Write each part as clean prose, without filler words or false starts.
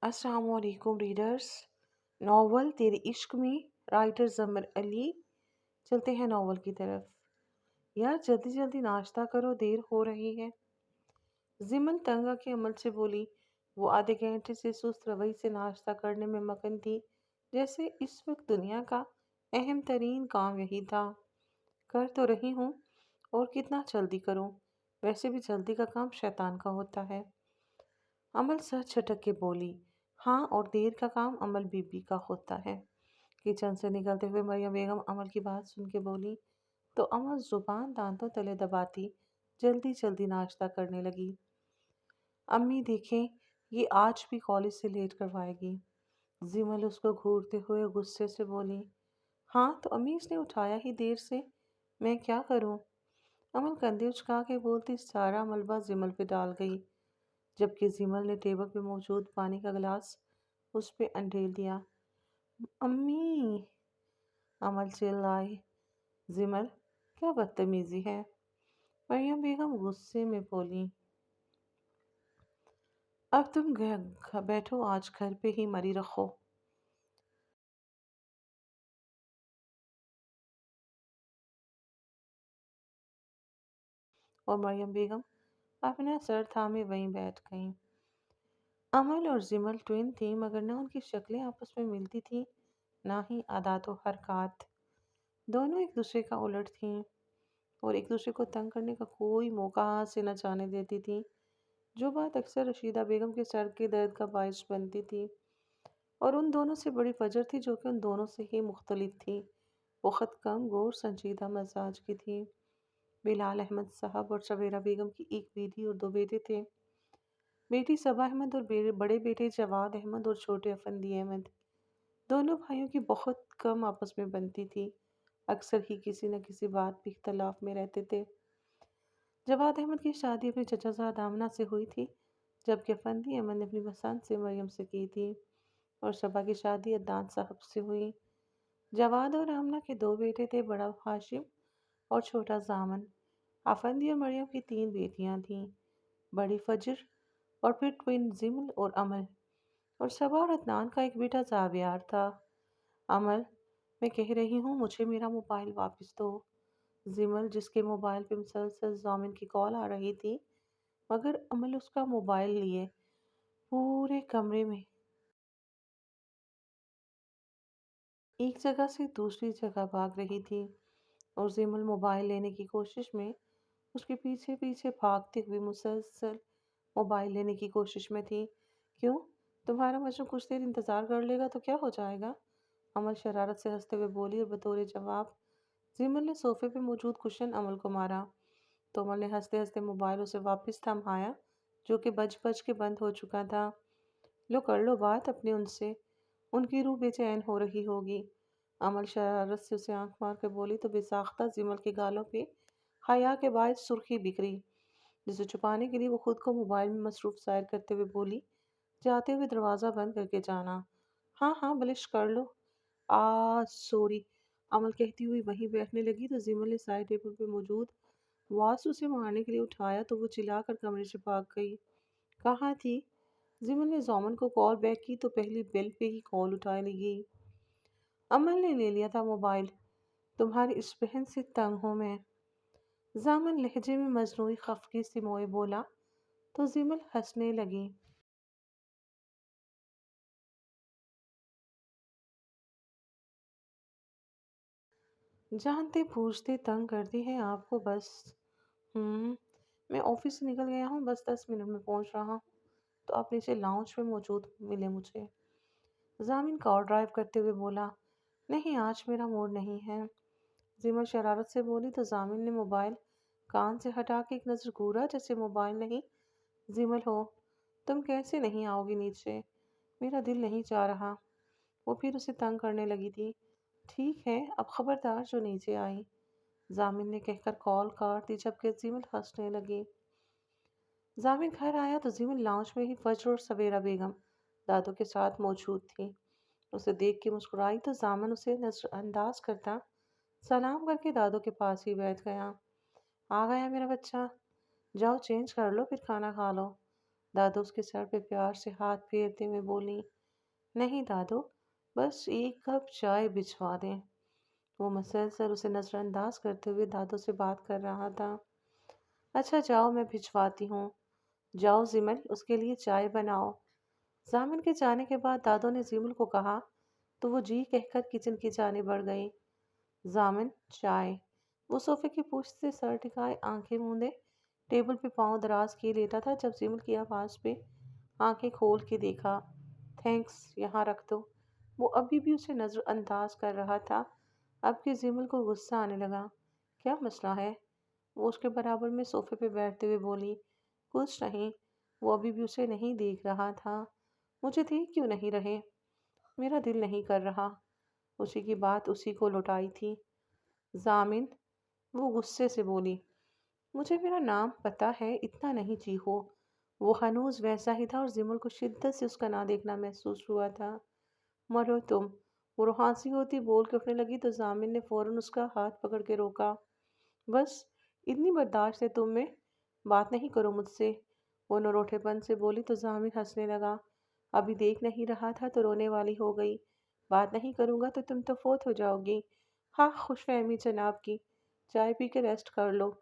अस्सलाम वालेकुम readers. Novel तेरे इश्क में, राइटर जमर अली। चलते हैं नावल की तरफ। यार जल्दी जल्दी नाश्ता करो, देर हो रही है। जिमन तंग आके अमल से बोली। वो आधे घंटे से सुस्त रवैये से नाश्ता करने में मगन थी, जैसे इस वक्त दुनिया का अहम तरीन काम यही था। कर तो रही हूँ, और कितना जल्दी करूँ। वैसे भी जल्दी का काम शैतान का होता है। अमल सर झटक के बोली। हाँ, और देर का काम अमल बीबी का होता है। किचन से निकलते हुए मरियम बेगम अमल की बात सुन के बोली तो अमल जुबान दांतों तले दबाती जल्दी जल्दी नाश्ता करने लगी। अम्मी देखें, ये आज भी कॉलेज से लेट करवाएगी। जिमल उसको घूरते हुए गुस्से से बोली। हाँ तो अम्मी, इसने उठाया ही देर से, मैं क्या करूं। अमल कंधे उचका के बोलती सारा मलबा जिमल पे डाल गई, जबकि जिमल ने टेबल पे मौजूद पानी का गिलास उस पे अंडेल दिया। अम्मी, अमल चिल्लाई। जिमल, क्या बदतमीजी है। मरियम बेगम गुस्से में बोली। अब तुम बैठो, आज घर पे ही मरी रखो। और मरियम बेगम अपना सर थामे वहीं बैठ गईं। अमल और जिमल ट्विन थी, मगर न उनकी शक्लें आपस में मिलती थी, ना ही आदात व हरकत। दोनों एक दूसरे का उलट थीं और एक दूसरे को तंग करने का कोई मौका हाथ से न जाने देती थी, जो बात अक्सर रशीदा बेगम के सर के दर्द का बायस बनती थी। और उन दोनों से बड़ी फजर थी, जो कि उन दोनों से ही मुख्तलिफ थी। बहुत कम गौर संजीदा मजाज की थी। बिलाल अहमद साहब और सबेरा बेगम की एक बेटी और दो बेटे थे। बेटी सबा अहमद और बड़े बेटे जवाद अहमद और छोटे अफंदी अहमद। दोनों भाइयों की बहुत कम आपस में बनती थी। अक्सर ही किसी न किसी बात पे इख्तलाफ में रहते थे। जवाद अहमद की शादी अपने चचाजाद आमना से हुई थी, जबकि अफंदी अहमद ने अपनी पसंद से मरियम से की थी। और सबा की शादी अदनान साहब से हुई। जवाद और आमना के दो बेटे थे, बड़ा हाशिम और छोटा जामन। आफंदी और मरियम की तीन बेटियां थीं, बड़ी फजर और फिर ट्विन जिमल और अमल। और सबा और अदनान का एक बेटा जावियार था। अमल, मैं कह रही हूँ मुझे मेरा मोबाइल वापस दो। जिमल, जिसके मोबाइल पे मुसलसल जामिन की कॉल आ रही थी, मगर अमल उसका मोबाइल लिए पूरे कमरे में एक जगह से दूसरी जगह भाग रही थी। और जिमल मोबाइल लेने की कोशिश में उसके पीछे पीछे भागते हुए मुसलसल मोबाइल लेने की कोशिश में थी। क्यों, तुम्हारा मजनू कुछ देर इंतजार कर लेगा तो क्या हो जाएगा। अमल शरारत से हंसते हुए बोली, और बतौर जवाब जिमल ने सोफे पे मौजूद कुशन अमल को मारा। तो अमल ने हंसते हंसते मोबाइल उसे वापस थमाया, जो कि बज बज के बंद हो चुका था। लो कर लो बात अपने उनसे, उनकी रूह बेचैन हो रही होगी। अमल शरारत से उसे आंख मार कर बोली तो बेसाख्ता जिमल के गालों पे हया के बाद सुर्खी बिखरी, जिसे छुपाने के लिए वो खुद को मोबाइल में मसरूफ जाहिर करते हुए बोली, जाते हुए दरवाज़ा बंद करके जाना। हाँ हाँ, बलिश कर लो। सॉरी, अमल कहती हुई वहीं बैठने लगी तो जिमल ने साइड टेबल पे मौजूद वास उसे मारने के लिए उठाया तो वो चिल्लाकर कमरे से भाग गई। कहाँ थी। जिमल ने जोमन को कॉल बैक की तो पहली बेल पे ही कॉल उठा ली गई। अमल ने ले लिया था मोबाइल। तुम्हारी इस बहन से तंग हूँ मैं। जामन लहजे में मजनूई खफकी से मोए बोला तो जिमल हंसने लगी। जानते पूछते तंग करती है आपको बस। मैं ऑफिस से निकल गया हूँ, बस 10 मिनट में पहुँच रहा हूँ, तो आप नीचे लाउंज में मौजूद मिले मुझे। जामिन कार ड्राइव करते हुए बोला। नहीं, आज मेरा मूड नहीं है। जिमल शरारत से बोली तो जामिन ने मोबाइल कान से हटा के एक नज़र घूरा, जैसे मोबाइल नहीं जिमल हो। तुम कैसे नहीं आओगी नीचे, मेरा दिल नहीं चाह रहा। वो फिर उसे तंग करने लगी थी। ठीक है, अब खबरदार जो नीचे आई, जामिन ने कहकर कॉल काट दी, जबकि जिमल हंसने लगी। जामिन घर आया तो जिमल लाउंज में ही फजर और सवेरा बेगम दादू के साथ मौजूद थी। उसे देख के मुस्कुराई तो जामिन उसे नजरअंदाज करता सलाम करके दादू के पास ही बैठ गया। आ गया मेरा बच्चा, जाओ चेंज कर लो फिर खाना खा लो। दादू उसके सर पे प्यार से हाथ फेरते हुए बोली, नहीं दादू, बस एक कप चाय भिजवा दें। वो मुसलसल उसे नजरअंदाज करते हुए दादू से बात कर रहा था। अच्छा जाओ, मैं भिजवाती हूँ। जाओ जिमल, उसके लिए चाय बनाओ। जामिन के जाने के बाद दादू ने जिमल को कहा तो वो जी कहकर किचन की जाने बढ़ गई। जामिन, चाय। वो सोफे की पूछ से सर टिकाए आंखें मूंदे टेबल पे पांव दराज किए लेटा था जब जिमल की आवाज पे आंखें खोल के देखा। थैंक्स, यहाँ रख दो। वो अभी भी उसे नजरअंदाज कर रहा था। अब कि जिमल को गुस्सा आने लगा। क्या मसला है? वो उसके बराबर में सोफे पे बैठते हुए बोली। कुछ नहीं। वो अभी भी उसे नहीं देख रहा था। मुझे देख क्यों नहीं रहे? मेरा दिल नहीं कर रहा। उसी की बात उसी को लौटाई थी। जामिन, वो गुस्से से बोली, मुझे मेरा नाम पता है, इतना नहीं चीखो। वो हनूज वैसा ही था और जिमल को शिद्दत से उसका ना देखना महसूस हुआ था। मरो तुम। वो रुहासी होती बोल के उठने लगी तो जामिन ने फौरन उसका हाथ पकड़ के रोका। बस, इतनी बर्दाश्त है तुम में? बात नहीं करो मुझसे। वो नरोठेपन से बोली तो जामिन हंसने लगा। अभी देख नहीं रहा था तो रोने वाली हो गई। बात नहीं करूंगा तो तुम तो फोत हो जाओगी। हाँ, खुशफहमी जनाब की। चाय पी के रेस्ट कर लो।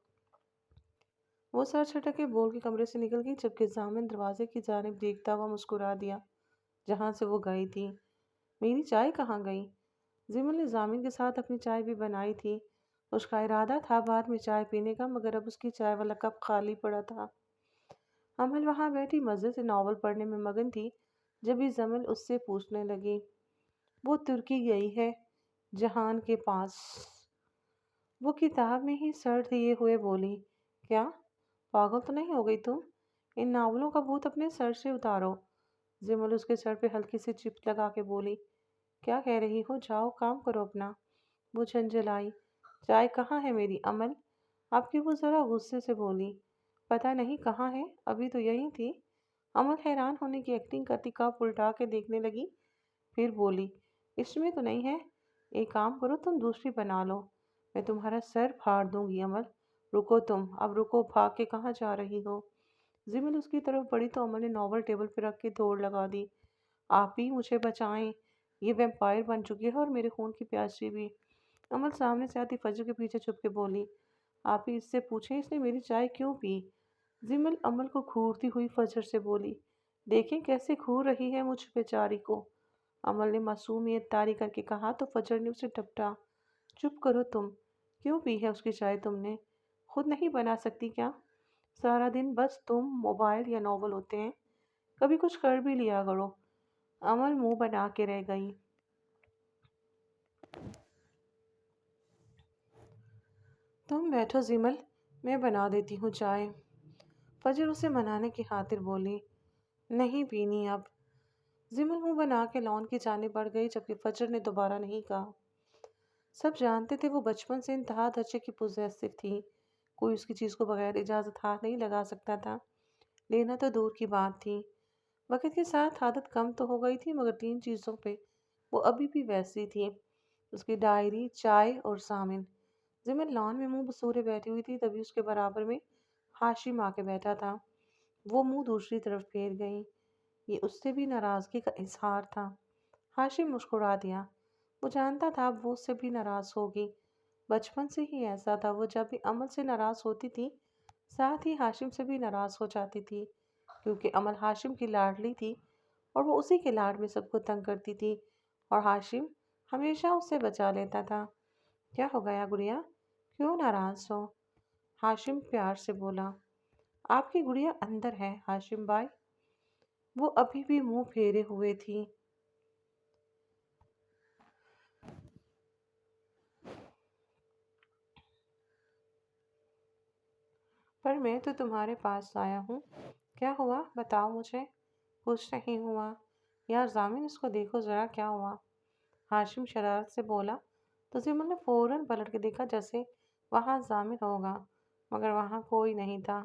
वो सर छटक के बोल के कमरे से निकल गई जबकि जामिन दरवाजे की जानिब देखता हुआ मुस्कुरा दिया जहां से वो गई थी। मेरी चाय कहाँ गई? जिमल ने जामिन के साथ अपनी चाय भी बनाई थी। उसका इरादा था बाद में चाय पीने का, मगर अब उसकी चाय वाला कप खाली पड़ा था। अमल वहां बैठी मजे से नॉवल पढ़ने में मगन थी जब भी जमल उससे पूछने लगी, वो तुर्की गई है जहान के पास। वो किताब में ही सर दिए हुए बोली। क्या? पागल तो नहीं हो गई तुम? इन नावलों का भूत अपने सर से उतारो। जिमल उसके सर पे हल्की सी चिप लगा के बोली। क्या कह रही हो? जाओ काम करो अपना। वो झंझलाई। चाय कहाँ है मेरी अमल? आपकी वो जरा गुस्से से बोली। पता नहीं कहाँ है, अभी तो यही थी। अमल हैरान होने की एक्टिंग करती कप उल्टा के देखने लगी, फिर बोली, इसमें तो नहीं है। एक काम करो, तुम दूसरी बना लो। मैं तुम्हारा सर फाड़ दूंगी अमल। रुको तुम, अब रुको, भाग के कहाँ जा रही हो? जिमिल उसकी तरफ बढ़ी तो अमल ने नॉवल टेबल पर रख के दौड़ लगा दी। आप ही मुझे बचाएं, ये वैम्पायर बन चुकी है और मेरे खून की प्यासी भी। अमल सामने से आती फजर के पीछे छुप के बोली, आप ही इससे पूछें इसने मेरी चाय क्यों पी। जिमिल अमल को घूरती हुई फजर से बोली, देखें कैसे घूर रही है मुझ बेचारी को। अमल ने मासूमियत तारी करके कहा तो फजर ने उसे टपटा। चुप करो तुम। क्यों पी है उसकी चाय तुमने? खुद नहीं बना सकती क्या? सारा दिन बस तुम मोबाइल या नॉवल होते हैं, कभी कुछ कर भी लिया करो। अमल मुंह बना के रह गई। तुम बैठो जिमल, मैं बना देती हूँ चाय। फजर उसे मनाने की खातिर बोली। नहीं पीनी अब। जिमल मुंह बना के लॉन की जाने बढ़ गई जबकि फजर ने दोबारा नहीं कहा। सब जानते थे वो बचपन से इंतहा दर्जे की पोजेसिव थी। कोई उसकी चीज को बगैर इजाजत हाथ नहीं लगा सकता था। लेना तो दूर की बात थी। वक्त के साथ आदत कम तो हो गई थी मगर तीन चीजों पे वो अभी भी वैसी थी। उसकी डायरी, चाय और सामिन। जिमिन लॉन में मुंह बसूरे बैठी हुई थी तभी उसके बराबर में हाशिम आके बैठा था। वो मुंह दूसरी तरफ फेर गई। ये उससे भी नाराजगी का इजहार था। हाशिम मुस्कुरा दिया। वो जानता था अब वो उससे भी नाराज होगी। बचपन से ही ऐसा था, वो जब भी अमल से नाराज होती थी साथ ही हाशिम से भी नाराज हो जाती थी, क्योंकि अमल हाशिम की लाडली थी और वो उसी के लाड में सबको तंग करती थी और हाशिम हमेशा उससे बचा लेता था। क्या हो गया गुड़िया? क्यों नाराज हो? हाशिम प्यार से बोला। आपकी गुड़िया अंदर है हाशिम भाई। वो अभी भी मुंह फेरे हुए थी। पर मैं तो तुम्हारे पास आया हूँ। क्या हुआ बताओ मुझे। कुछ नहीं हुआ। यार जामिन, इसको देखो जरा क्या हुआ। हाशिम शरारत से बोला तो सिमर ने फौरन पलट के देखा जैसे वहां जामिन होगा, मगर वहां कोई नहीं था।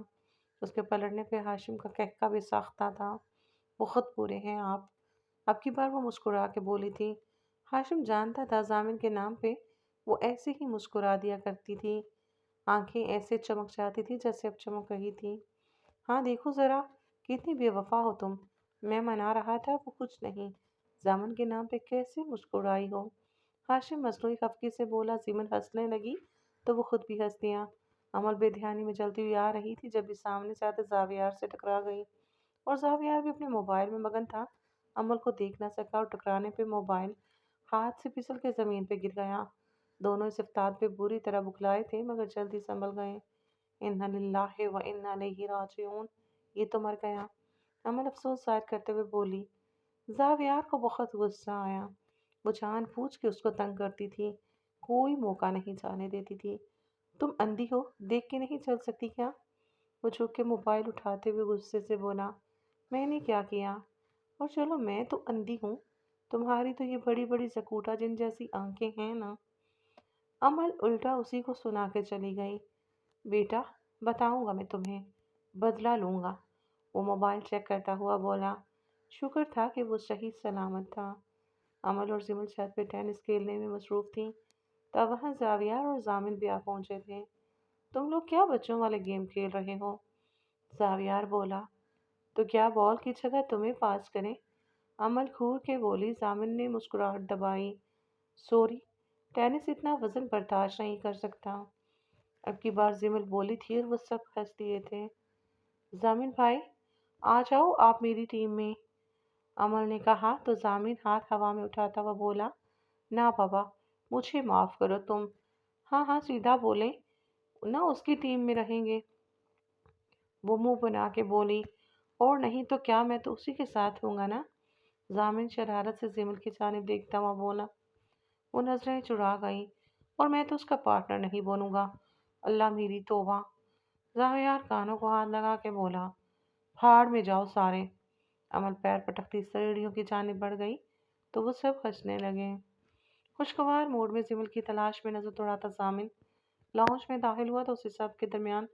उसके पलटने पे हाशिम का कहका भी साख्ता था। बहुत बुरे हैं आप। अब की बार वो मुस्कुरा के बोली थी। हाशिम जानता था जामिन के नाम पे वो ऐसे ही मुस्कुरा दिया करती थी। आंखें ऐसे चमक जाती थी जैसे अब चमक रही थी। हाँ देखो जरा, कितनी बेवफा हो तुम। मैं मना रहा था वो कुछ नहीं। जामन के नाम पे कैसे मुस्कुराई हो। हाशिम मसनूई खफगी से बोला। जीमन हंसने लगी तो वो खुद भी हंस दिया। अमल बेध्यानी में चलती हुई आ रही थी जब भी सामने से आते जावियार से टकरा गई, और जावियार भी अपने मोबाइल में मगन था। अमल को देख ना सका और टकराने पे मोबाइल हाथ से फिसल के जमीन पे गिर गया। दोनों इस इफ्तार पे बुरी तरह बुखलाए थे मगर जल्दी संभल गए। इन्ना लिल्लाहि व इन्ना इलैहि राजिऊन। ये तो मर गया। अमल अफसोस जाहिर करते हुए बोली। जावियार को बहुत गुस्सा आया। वो जानबूझ के उसको तंग करती थी, कोई मौका नहीं जाने देती थी। तुम अंधी हो, देख के नहीं चल सकती क्या? वो झुक के मोबाइल उठाते हुए गुस्से से बोला। मैंने क्या किया? और चलो मैं तो अंधी हूँ, तुम्हारी तो ये बड़ी बड़ी जकूटा जिन जैसी आंखें हैं ना। अमल उल्टा उसी को सुना के चली गई। बेटा, बताऊंगा मैं तुम्हें, बदला लूंगा। वो मोबाइल चेक करता हुआ बोला। शुक्र था कि वो सही सलामत था। अमल और जिमल छत पे टेनिस खेलने में मसरूफ थी। तब वहाँ जावियार और जामिन भी आ पहुंचे थे। तुम लोग क्या बच्चों वाले गेम खेल रहे हो? जावियार बोला। तो क्या बॉल की जगह तुम्हें पास करें? अमल घूर के बोली। जामिन ने मुस्कुराहट दबाई। सॉरी, टेनिस इतना वजन बर्दाश्त नहीं कर सकता। अब की बार जिमल बोली थी और वो सब हंस दिए थे। जामिन भाई, आ जाओ आप मेरी टीम में, अमल ने कहा तो जामिन हाथ हवा में उठाता हुआ बोला। ना बाबा, मुझे माफ करो तुम। हाँ हाँ, सीधा बोले ना, उसकी टीम में रहेंगे। वो मुंह बना के बोली। और नहीं तो क्या, मैं तो उसी के साथ हूँगा ना। जामिन शरारत से जिमल की जानिब देखता हुआ बोला। वो नजरें चुरा गई। और मैं तो उसका पार्टनर नहीं बनूंगा। अल्लाह मेरी तौबा। जाहियार कानों को हाथ लगा के बोला। भाड़ में जाओ सारे। अमल पैर पटकती सीढ़ियों की जानिब बढ़ गई तो वो सब हंसने लगे। खुशगवार मूड में जिमल की तलाश में नजर दौड़ाता जामिन लॉन्च में दाखिल हुआ तो उसे सब के दरमियान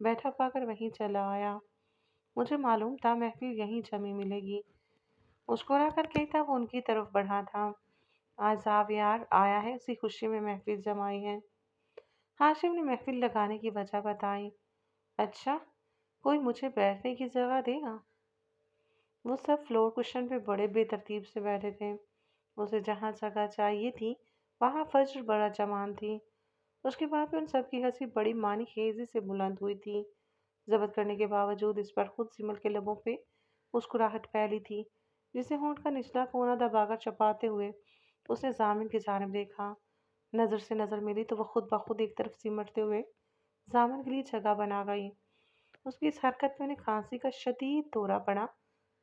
बैठा पाकर वहीं चला आया। मुझे मालूम था महफिल यहीं जमी मिलेगी। मुस्कुरा कर कहता वो उनकी तरफ बढ़ा था। आज जावियार आया है, उसी खुशी में महफिल जमाई है। हाशिम ने महफिल लगाने की वजह बताई। अच्छा, कोई मुझे बैठने की जगह देगा? वो सब फ्लोर कुशन पे बड़े बेतरतीब से बैठे थे। उसे जहाँ जगह चाहिए थी वहाँ फज्र बड़ा जमान थी। उसके बाद भी उन सब की हंसी बड़ी मानी खेजी से बुलंद हुई थी। जब्त करने के बावजूद इस पर खुद सिमल के लबों पे मुस्कुराहट फैली थी, जिसे होंठ का निचला कोना दबाकर चपाते हुए उसने जामिन की जानिब देखा। नजर से नजर मिली तो वह खुद ब खुद एक तरफ सिमटते हुए जामिन के लिए जगह बना गई। उसकी इस हरकत में उन्हें खांसी का शदीद दौरा पड़ा,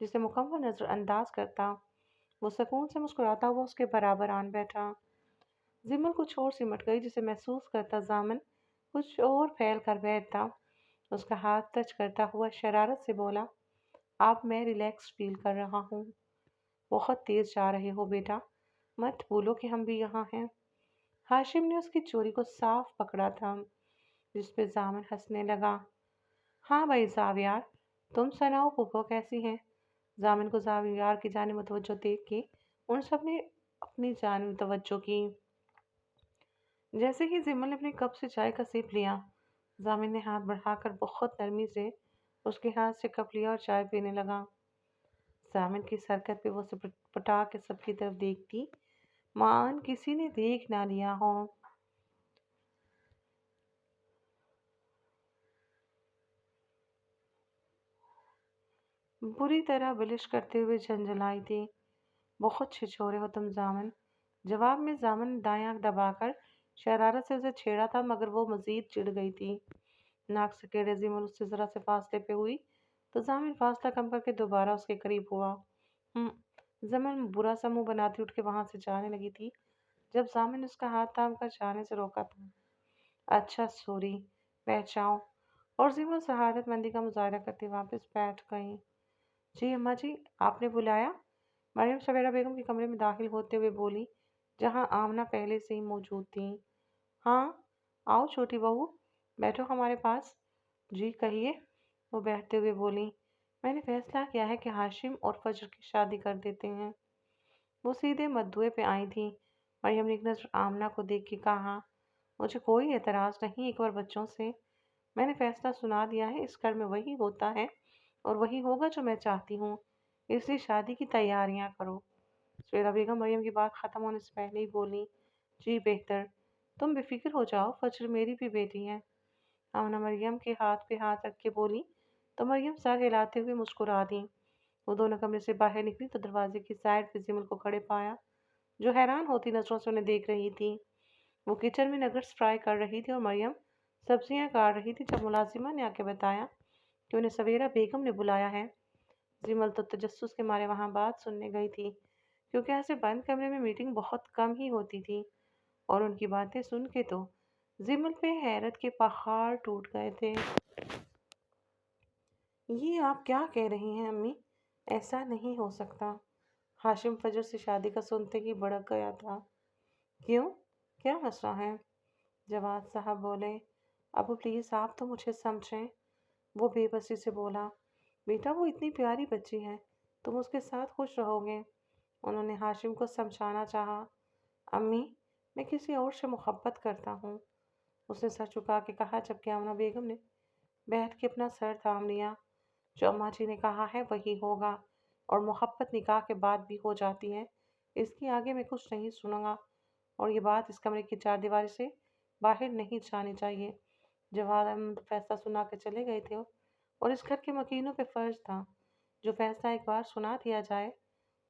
जिसे मुकम्मल नजरअंदाज करता वो सुकून से मुस्कुराता हुआ उसके बराबर आन बैठा। जिमल कुछ और सिमट गई, जिसे महसूस करता जामिन कुछ और फैल कर बैठता। उसका हाथ टच करता हुआ शरारत से बोला। अब मैं रिलैक्स फील कर रहा हूँ। बहुत तेज जा रहे हो बेटा, मत भूलो कि हम भी यहाँ हैं। हाशिम ने उसकी चोरी को साफ पकड़ा था, जिस पे जामिन हंसने लगा। हाँ भाई जावियार, तुम सुनाओ, फूफो कैसी हैं? जामिन को जावियार की जानिब मुतवज्जो देख के उन सब ने अपनी जानिब तवज्जो की। जैसे ही जिमल ने अपने कप से चाय का सिप लिया, जामिन ने हाथ बढ़ाकर बहुत नरमी से उसके हाथ से कप लिया और चाय पीने लगा। जामिन की इस हरकत पे वो पटा के सबकी तरफ देखती, मान किसी ने देख ना लिया हो। बुरी तरह बलिश करते हुए झंझलाई थी। बहुत छिछोरे हो तुम जामिन। जवाब में जामिन ने दाएं आंख दबाकर शरारत से उसे छेड़ा था, मगर वो मजीद चिढ़ गई थी। नाक से टेढ़े जिमल उससे जरा से फासले पे हुई तो जामिन फासला कम करके दोबारा उसके करीब हुआ। जमन बुरा सा मुंह बनाती उठ के वहां से जाने लगी थी जब जामिन उसका हाथ थाम कर जाने से रोका था। अच्छा सॉरी, बैठ जाओ। और जिमल शहादतमंदी का मुजाहरा करते वापस बैठ गई। जी अम्मा जी, आपने बुलाया? मरियम सवेरा बेगम के कमरे में दाखिल होते हुए बोली, जहां आमना पहले से ही मौजूद थी। हाँ, आओ छोटी बहू, बैठो हमारे पास। जी कहिए, वो बैठते हुए बोली। मैंने फैसला किया है कि हाशिम और फजर की शादी कर देते हैं। वो सीधे मद्दुए पे आई थी। मरियम ने एक नजर आमना को देख के कहा, मुझे कोई एतराज नहीं एक बार बच्चों से। मैंने फैसला सुना दिया है, इस घर में वही होता है और वही होगा जो मैं चाहती हूँ, इसलिए शादी की तैयारियां करो। सवेरा बेगम मरियम की बात खत्म होने से पहले ही बोली, जी बेहतर, तुम बेफिक्र हो जाओ, फजर मेरी भी बेटी है। आमना मरियम के हाथ पे हाथ रख के बोली, तो मरियम सर हिलाते हुए मुस्कुरा दी। वो दोनों कमरे से बाहर निकली तो दरवाजे की साइड पे जिमल को खड़े पाया, जो हैरान होती नजरों से उन्हें देख रही थी। वो किचन में नगट्स फ्राई कर रही थी और मरियम सब्जियां काट रही थी जब मुलाजिमा ने आके बताया कि उन्हें सवेरा बेगम ने बुलाया है। जिमल तो तजस्सुस के मारे वहां बात सुनने गई थी, क्योंकि ऐसे बंद कमरे में मीटिंग बहुत कम ही होती थी, और उनकी बातें सुन के तो जिमल पे हैरत के पहाड़ टूट गए थे। ये आप क्या कह रही हैं अम्मी? ऐसा नहीं हो सकता। हाशिम फजर से शादी का सुनते ही भड़क गया था। क्यों? क्या मसला है? जवाद साहब बोले, अबू प्लीज़ आप तो मुझे समझें। वो बेबसी से बोला, बेटा वो इतनी प्यारी बच्ची है, तुम उसके साथ खुश रहोगे। उन्होंने हाशिम को समझाना चाहा। अम्मी, मैं किसी और से मोहब्बत करता हूँ, उसने सर झुका के कहा, जबकि आमना बेगम ने बैठ के अपना सर थाम लिया। जो अम्मा जी ने कहा है वही होगा, और मोहब्बत निकाह के बाद भी हो जाती है, इसके आगे मैं कुछ नहीं सुनूंगा, और ये बात इस कमरे की चार दीवारी से बाहर नहीं जानी चाहिए। जवाद अहमद फैसला सुना के चले गए थे, और इस घर के मकीनों पे फर्ज था, जो फैसला एक बार सुना दिया जाए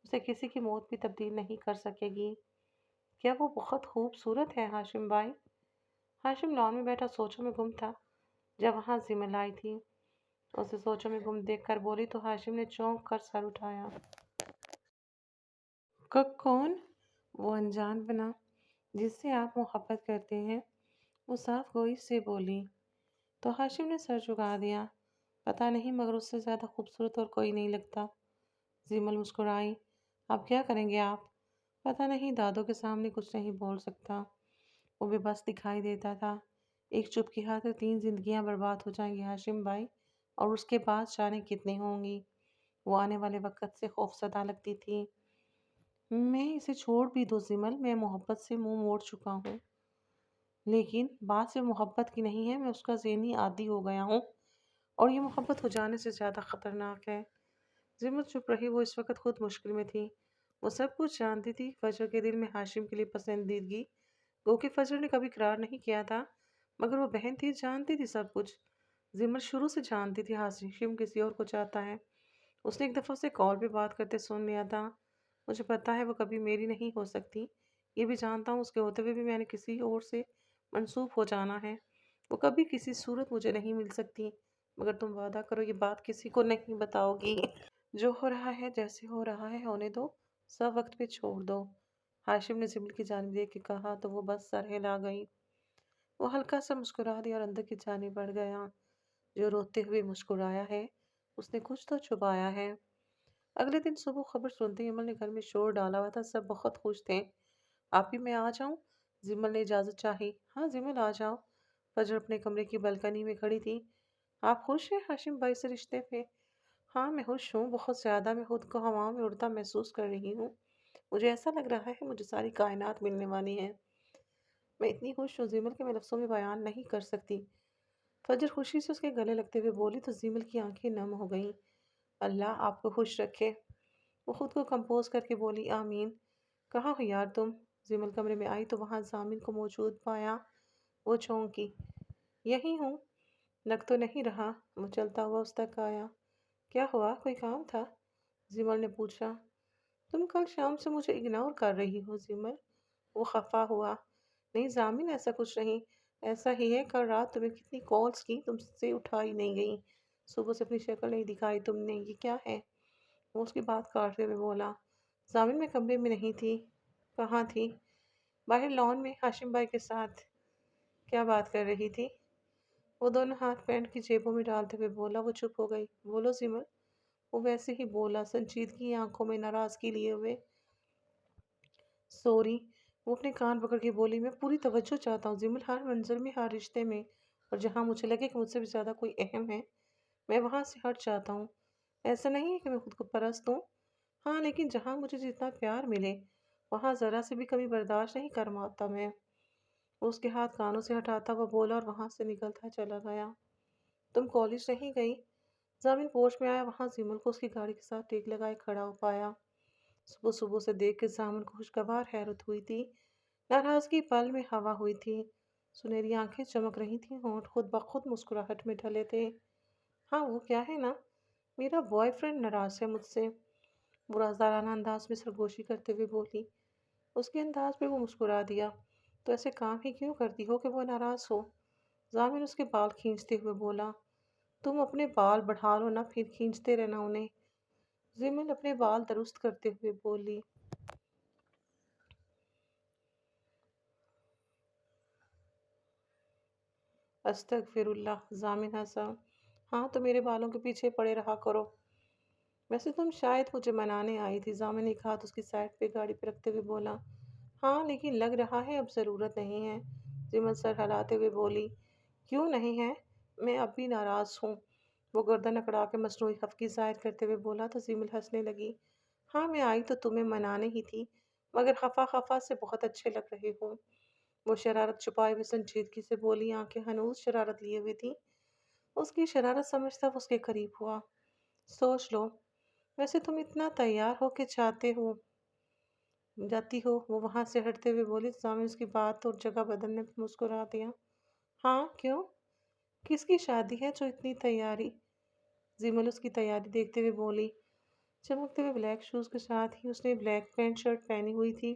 उसे किसी की मौत भी तब्दील नहीं कर सकेगी। क्या वो बहुत खूबसूरत है हाशिम भाई? हाशिम लॉन में बैठा सोचों में गुम था जब वहां जिमल आई थी। उसे सोचों में गुम देख कर बोली तो हाशिम ने चौंक कर सर उठाया। कौन? वो अनजान बना जिससे आप मोहब्बत करते हैं, वो साफ गोई से बोली। तो हाशिम ने सर झुका दिया। पता नहीं, मगर उससे ज़्यादा खूबसूरत और कोई नहीं लगता। जिमल मुस्कुराई। अब क्या करेंगे आप? पता नहीं, दादों के सामने कुछ नहीं बोल सकता। वो भी बस दिखाई देता था। एक चुप की खातिर 3 जिंदगियां बर्बाद हो जाएंगी हाशिम भाई, और उसके बाद जाने कितनी होंगी। वो आने वाले वक्त से खौफसदा लगती थी। मैं इसे छोड़ भी दूँ जिमल, मैं मोहब्बत से मुंह मोड़ चुका हूँ, लेकिन बात सिर्फ मोहब्बत की नहीं है, मैं उसका ज़हनी आदी हो गया हूँ, और ये मोहब्बत हो जाने से ज़्यादा ख़तरनाक है। जिमल चुप रही। वो इस वक्त खुद मुश्किल में थी। वो सब कुछ जानती थी। फजर के दिल में हाशिम के लिए पसंदीदगी, गो कि फजर ने कभी इकरार नहीं किया था, मगर वो बहन थी, जानती थी सब कुछ। जिमल शुरू से जानती थी हाशिम किसी और को चाहता है। उसने एक दफ़ा उसे कॉल पे बात करते सुन लिया था। मुझे पता है वो कभी मेरी नहीं हो सकती, ये भी जानता हूँ उसके होते हुए भी मैंने किसी और से मंसूब हो जाना है। वो कभी किसी सूरत मुझे नहीं मिल सकती, मगर तुम वादा करो ये बात किसी को नहीं बताओगी। जो हो रहा है जैसे हो रहा है होने दो, सब वक्त पे छोड़ दो। हाशिम ने जिमल की जानिब देख के कहा तो वो बस सर हिला गई। वो हल्का सा मुस्कुरा दिया और अंदर की जानिब बढ़ गया। जो रोते हुए मुस्कुराया है उसने कुछ तो छुपाया है। अगले दिन सुबह खबर सुनते ही जिमल ने घर में शोर डाला हुआ था। सब बहुत खुश थे। आप ही मैं आ जाऊं? जिमल ने इजाज़त चाही। हाँ जिमल आ जाओ। फजर अपने कमरे की बालकनी में खड़ी थी। आप खुश हैं हाशिम भाई से रिश्ते पे? हाँ मैं खुश हूँ, बहुत ज़्यादा। मैं खुद को हवाओं में उड़ता महसूस कर रही हूँ। मुझे ऐसा लग रहा है मुझे सारी कायनात मिलने वाली है। मैं इतनी खुश हूँ जिमल के मैं लफ्ज़ों में बयान नहीं कर सकती। फजर खुशी से उसके गले लगते हुए बोली तो जिमल की आंखें नम हो गईं। अल्लाह आपको खुश रखे। वो खुद को कंपोज करके बोली, आमीन। कहाँ हो यार तुम? जिमल कमरे में आई तो वहाँ जामिन को मौजूद पाया। वो चौंकी। यही हूँ। लग तो नहीं रहा। वो चलता हुआ उस तक आया। क्या हुआ, कोई काम था? जिमल ने पूछा। तुम कल शाम से मुझे इग्नोर कर रही हो जिमल। वो खफा हुआ। नहीं जामिन, ऐसा कुछ नहीं। ऐसा ही है, कल रात तुम्हें कितनी कॉल्स की, तुमसे उठाई नहीं गई। सुबह से अपनी शक्ल नहीं दिखाई तुमने, ये क्या है? वो उसकी बात काटते हुए बोला, जामिन मैं कमरे में नहीं थी। कहाँ थी? बाहर लॉन में हाशिम भाई के साथ। क्या बात कर रही थी? वो दोनों हाथ पैंट की जेबों में डालते हुए बोला। वो चुप हो गई। बोलो जिमल। वो वैसे ही बोला, संजीदगी आंखों में नाराजगी लिए हुए। सॉरी। वो अपने कान पकड़ के बोली, मैं पूरी तवज्जो चाहता हूँ जिमल, हर मंजर में, हर रिश्ते में, और जहाँ मुझे लगे कि मुझसे भी ज़्यादा कोई अहम है, मैं वहाँ से हट जाता हूँ। ऐसा नहीं है कि मैं खुद को परस्त हूँ। हाँ, लेकिन जहाँ मुझे जितना प्यार मिले वहाँ ज़रा से भी कमी बर्दाश्त नहीं कर पाता मैं। वो उसके हाथ कानों से हटाता हुआ बोला और वहाँ से निकलता चला गया। तुम कॉलेज नहीं गई? जामिन पोर्च में आया, वहां जीमल को उसकी गाड़ी के साथ टेक लगाए खड़ा हो पाया। सुबह सुबह से देख के जामिन को खुशगवार हैरत हुई थी। नाराजगी पल में हवा हुई थी। सुनहरी आंखें चमक रही थी, होंठ खुद ब खुद मुस्कुराहट में ढले थे। हाँ, वो क्या है ना, मेरा बॉयफ्रेंड नाराज है मुझसे, बुरादाराना अंदाज में सरगोशी करते हुए बोली। उसके अंदाज पे वो मुस्कुरा दिया। तो ऐसे काम ही क्यों करती हो कि वो नाराज हो? जामिन उसके बाल खींचते हुए बोला। तुम अपने बाल बढ़ा लो ना, फिर खींचते रहना उन्हें। जिमिल अपने बाल दुरुस्त करते हुए बोली। अस्तगफिरुल्लाह, जामिन हंसा। हाँ, तो मेरे बालों के पीछे पड़े रहा करो। वैसे तुम शायद मुझे मनाने आई थी। जामिन एक हाथ उसकी साइड पे गाड़ी पे रखते हुए बोला। हाँ, लेकिन लग रहा है अब ज़रूरत नहीं है। जिमल सर हिलाते हुए बोली। क्यों नहीं है? मैं अब भी नाराज़ हूँ। वो गर्दन अकड़ा के मसनूई खफगी ज़ाहिर करते हुए बोला तो जिमल हंसने लगी। हाँ, मैं आई तो तुम्हें मनाने ही थी, मगर खफा खफा से बहुत अच्छे लग रहे हो। वो शरारत छुपाए हुए संजीदगी से बोली, आंखें हनूज शरारत लिए हुई थी। उसकी शरारत समझता वो उसके करीब हुआ। सोच लो, वैसे तुम इतना तैयार हो के चाहते हो जाती हो? वो वहां से हटते हुए बोली। सामने उसकी बात और जगह बदलने पर मुस्कुरा दिया। हाँ, क्यों? किसकी शादी है जो इतनी तैयारी? जिमल उसकी तैयारी देखते हुए बोली। चमकते हुए ब्लैक शूज के साथ ही उसने ब्लैक पैंट शर्ट पहनी हुई थी,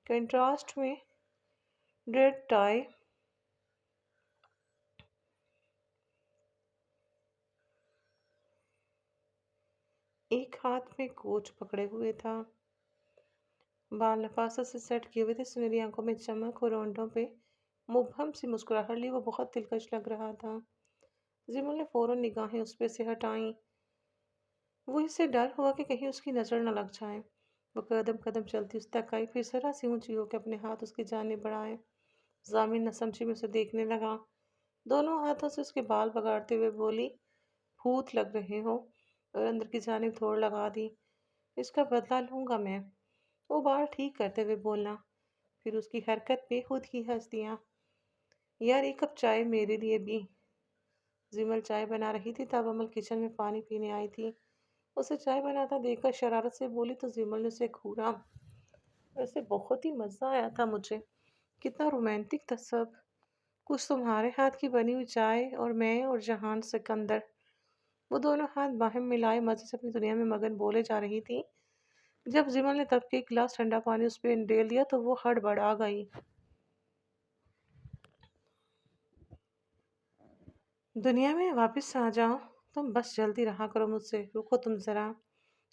कंट्रास्ट में रेड टाई। एक हाथ में कोच पकड़े हुए था, बाल नफासत से सेट किए हुए थे, सुनहरी आंखों में चमक और होंठों पे मुबहम सी मुस्कुराहट ली। वो बहुत दिलकश लग रहा था। जिमल ने फौरन निगाहें उस पे से हटाई। वो इससे डर हुआ कि कहीं उसकी नज़र न लग जाए। वो कदम कदम चलती उस तक आई, फिर जरा सी ऊंची होकर अपने हाथ उसकी जानिब बढ़ाए। जामिन न समझी में उसे देखने लगा। दोनों हाथों से उसके बाल पकड़ते हुए बोली, भूत लग रहे हो, और अंदर की जानिब थोड़ लगा दी। इसका बदला लूंगा मैं। वो बाल ठीक करते हुए बोला। फिर उसकी हरकत पे खुद ही हंस दिया। यार, एक कप चाय मेरे लिए भी। जिमल चाय बना रही थी तब अमल किचन में पानी पीने आई थी। उसे चाय बनाता देखकर शरारत से बोली तो जिमल ने उसे घूरा। वैसे बहुत ही मज़ा आया था मुझे। कितना रोमांटिक था सब। कुछ तुम्हारे हाथ की बनी हुई चाय और मैं और जहान सिकंदर। वो दोनों हाथ बाहें मिलाए मज़े से अपनी दुनिया में मगन बोले जा रही थी। जब जिमल ने तब के एक गिलास ठंडा पानी उस पर डेल दिया तो वो हड़बड़ा गई। दुनिया में वापस आ जाओ। तुम बस जल्दी रहा करो मुझसे, रुको तुम ज़रा।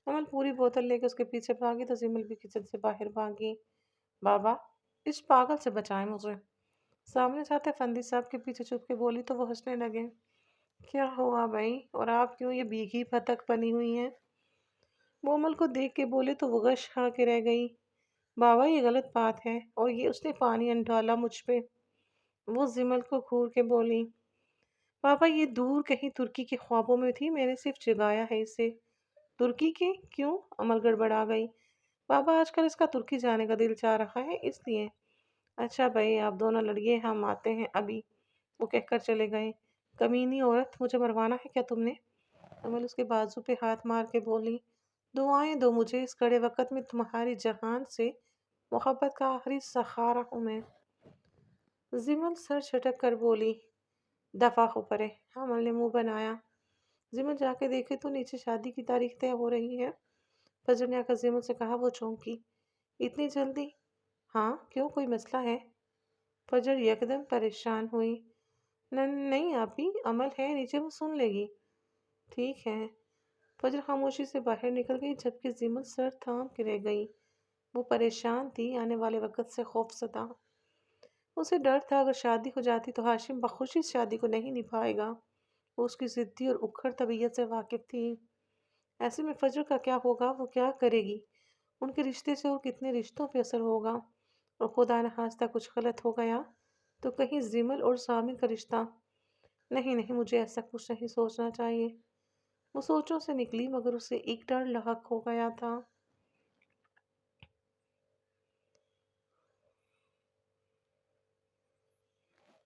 अमल पूरी बोतल लेकर उसके पीछे भागी तो जिमल भी किचन से बाहर भागी। बाबा, इस पागल से बचाएं मुझे। सामने से आते फंदी साहब के पीछे छुप के बोली तो वो हंसने लगे। क्या हुआ भाई, और आप क्यों ये भीगी बतख बनी हुई हैं? वो अमल को देख के बोले तो वो गश खा के रह गई। बाबा, ये गलत बात है, और ये उसने पानी डाला मुझ पे। वो जिमल को घूर के बोली। पापा, ये दूर कहीं तुर्की के ख्वाबों में थी, मैंने सिर्फ जगाया है इसे। तुर्की के क्यों? अमल गड़बड़ा गई। पापा, आजकल इसका तुर्की जाने का दिल चाह रहा है, इसलिए। अच्छा भाई, आप दोनों लड़िए, हम आते हैं अभी। वो कहकर चले गए। कमीनी औरत, मुझे मरवाना है क्या तुमने? अमल उसके बाजू पे हाथ मार के बोली। दुआएं दो मुझे, इस कड़े वक्त में तुम्हारी जहान से मोहब्बत का आखिरी सहारा हूँ मैं। जिमल सर झटक कर बोली। दफा हो परे। अमल ने मुंह बनाया। जिमल जाके देखे तो नीचे शादी की तारीख तय हो रही है। फजर ने आकर जिमल से कहा। वो चौंकी। इतनी जल्दी? हाँ, क्यों, कोई मसला है? फजर यकदम परेशान हुई। नहीं आपी, अमल है नीचे, वो सुन लेगी। ठीक है। फजर खामोशी से बाहर निकल गई जबकि जिमल सर थाम के रह गई। वो परेशान थी, आने वाले वक्त से खौफसदा। उसे डर था अगर शादी हो जाती तो हाशिम बखुशी इस शादी को नहीं निभाएगा। वो उसकी जिद्दी और उखड़ तबीयत से वाकिफ थी। ऐसे में फजर का क्या होगा, वो क्या करेगी? उनके रिश्ते से और कितने रिश्तों पे असर होगा? और खुदा न खास्ता कुछ गलत हो गया तो कहीं जिमल और सामिर का रिश्ता। नहीं नहीं, मुझे ऐसा कुछ नहीं सोचना चाहिए। वो सोचों से निकली मगर उसे एक डर लाहक हो गया था।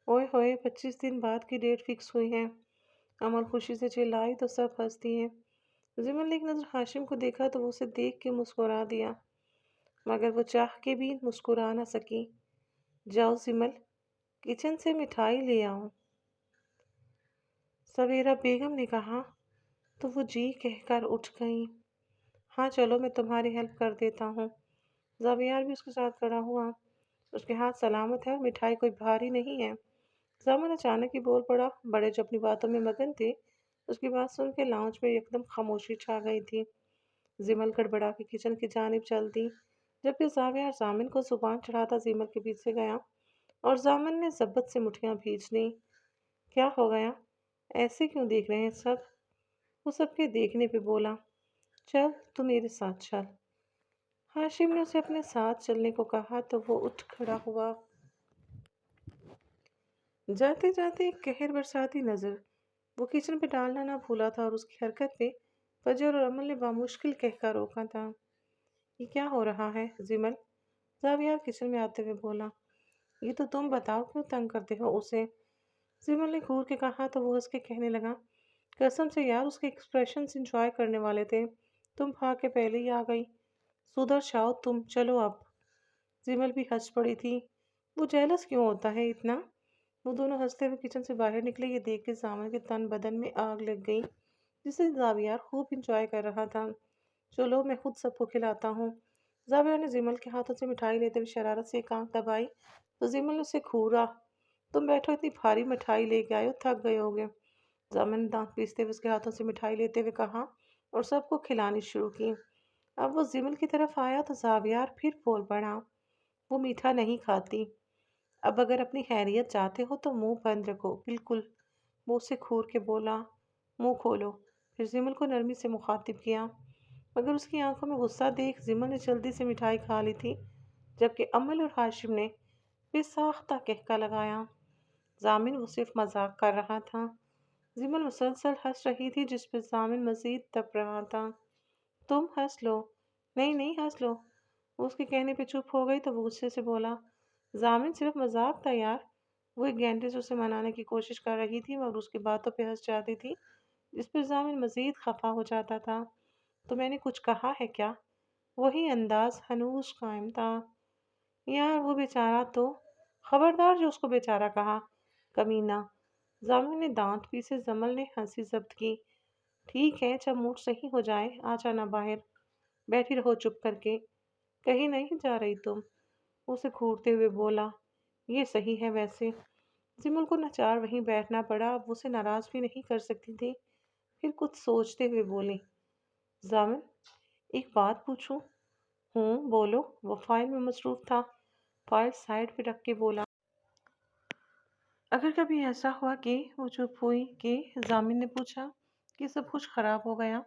ओए होए, 25 दिन बाद की डेट फिक्स हुई है। अमल खुशी से चिल्लाई तो सब हंस दिए। जिमल ने एक नजर हाशिम को देखा तो वो उसे देख के मुस्कुरा दिया, मगर वो चाह के भी मुस्कुरा ना सकी। जाओ जिमल, किचन से मिठाई ले आओ, सवेरा बेगम ने कहा। तो वो जी कहकर उठ गई। हाँ चलो, मैं तुम्हारी हेल्प कर देता हूँ। जावियार भी उसके साथ खड़ा हुआ। उसके हाथ सलामत है और मिठाई कोई भारी नहीं है। जामन अचानक ही बोल पड़ा। बड़े जो अपनी बातों में मगन थे, उसकी बात सुन के लाउंज में एकदम खामोशी छा गई थी। जिमल गड़बड़ा के किचन की जानिब चल दी, जबकि जावियार जामिन को जुबान चढ़ाता जिमल के पीछे गया और जामिन ने जब्बत से मुठ्ठियां भींच ली। क्या हो गया? ऐसे क्यों देख रहे हैं सब? वो सबके देखने पे बोला। चल तू मेरे साथ चल। हाशिम ने उसे अपने साथ चलने को कहा तो वो उठ खड़ा हुआ। जाते जाते एक कहर बरसाती नजर वो किचन पे डालना ना भूला था और उसकी हरकत पे फजर और अमल ने बामुश्किल कहकर रोका था। ये क्या हो रहा है जिमल? जावियार किचन में आते हुए बोला। ये तो तुम बताओ, क्यों तंग करते हो उसे? जिमल ने घूर के कहा तो वो उसके कहने लगा। कसम से यार, उसके एक्सप्रेशन इंजॉय करने वाले थे, तुम भाग के पहले ही आ गई। सुधर जाओ तुम, चलो अब। जिमल भी हंस पड़ी थी। वो जेलस क्यों होता है इतना? वो दोनों हंसते हुए किचन से बाहर निकले। ये देख के सामन के तन बदन में आग लग गई, जिसे जावियार खूब इंजॉय कर रहा था। चलो मैं खुद सबको खिलाता हूँ। जावियार ने जिमल के हाथों से मिठाई लेते हुए शरारत से एक आंख दबाई तो जिमल ने उसे घूरा। तुम बैठो, इतनी भारी मिठाई लेके आए हो, थक गए होगे। जामिन ने दांत पीसते हुए उसके हाथों से मिठाई लेते हुए कहा और सबको खिलानी शुरू की। अब वो जिमल की तरफ आया तो जावियार फिर बोल पड़ा। वो मीठा नहीं खाती। अब अगर अपनी खैरियत चाहते हो तो मुंह बंद रखो, बिल्कुल। वो उसे घूर के बोला। मुंह खोलो। फिर जिमल को नरमी से मुखातिब किया, मगर उसकी आंखों में गुस्सा देख जिमल ने जल्दी से मिठाई खा ली थी, जबकि अमल और हाशिम ने बेसाख्ता कहका लगाया। जामिन वो सिर्फ मजाक कर रहा था। जिमल मुसलसल हंस रही थी, जिस पर जामिन मजीद तप रहा था। तुम हंस लो। नहीं नहीं, हंस लो। वो उसके कहने पे चुप हो गई तो वो गुस्से से बोला। जामिन सिर्फ मजाक था यार। वो एक घंटे से उसे मनाने की कोशिश कर रही थी मगर उसकी बातों पे हंस जाती थी, जिस पर जामिन मजीद खफा हो जाता था। तो मैंने कुछ कहा है क्या? वही अंदाज हनूज कायम था। यार वो बेचारा तो। खबरदार जो उसको बेचारा कहा, कमीना। जामिन ने दांत पीसे। जमल ने हंसी जब्त की। ठीक है, जब मूड सही हो जाए आ जाना बाहर। बैठी रहो चुप करके। कहीं नहीं जा रही तुम? उसे घूरते हुए बोला। ये सही है वैसे। जिमुल को नाचार वहीं बैठना पड़ा। अब उसे नाराज भी नहीं कर सकती थी। फिर कुछ सोचते हुए बोली। जामिन, एक बात पूछूं? हूँ बोलो। वो फाइल में मसरूफ था। फाइल साइड पे रख के बोला। अगर कभी ऐसा हुआ कि वो चुप हुई कि जामिन ने पूछा कि सब कुछ खराब हो गया,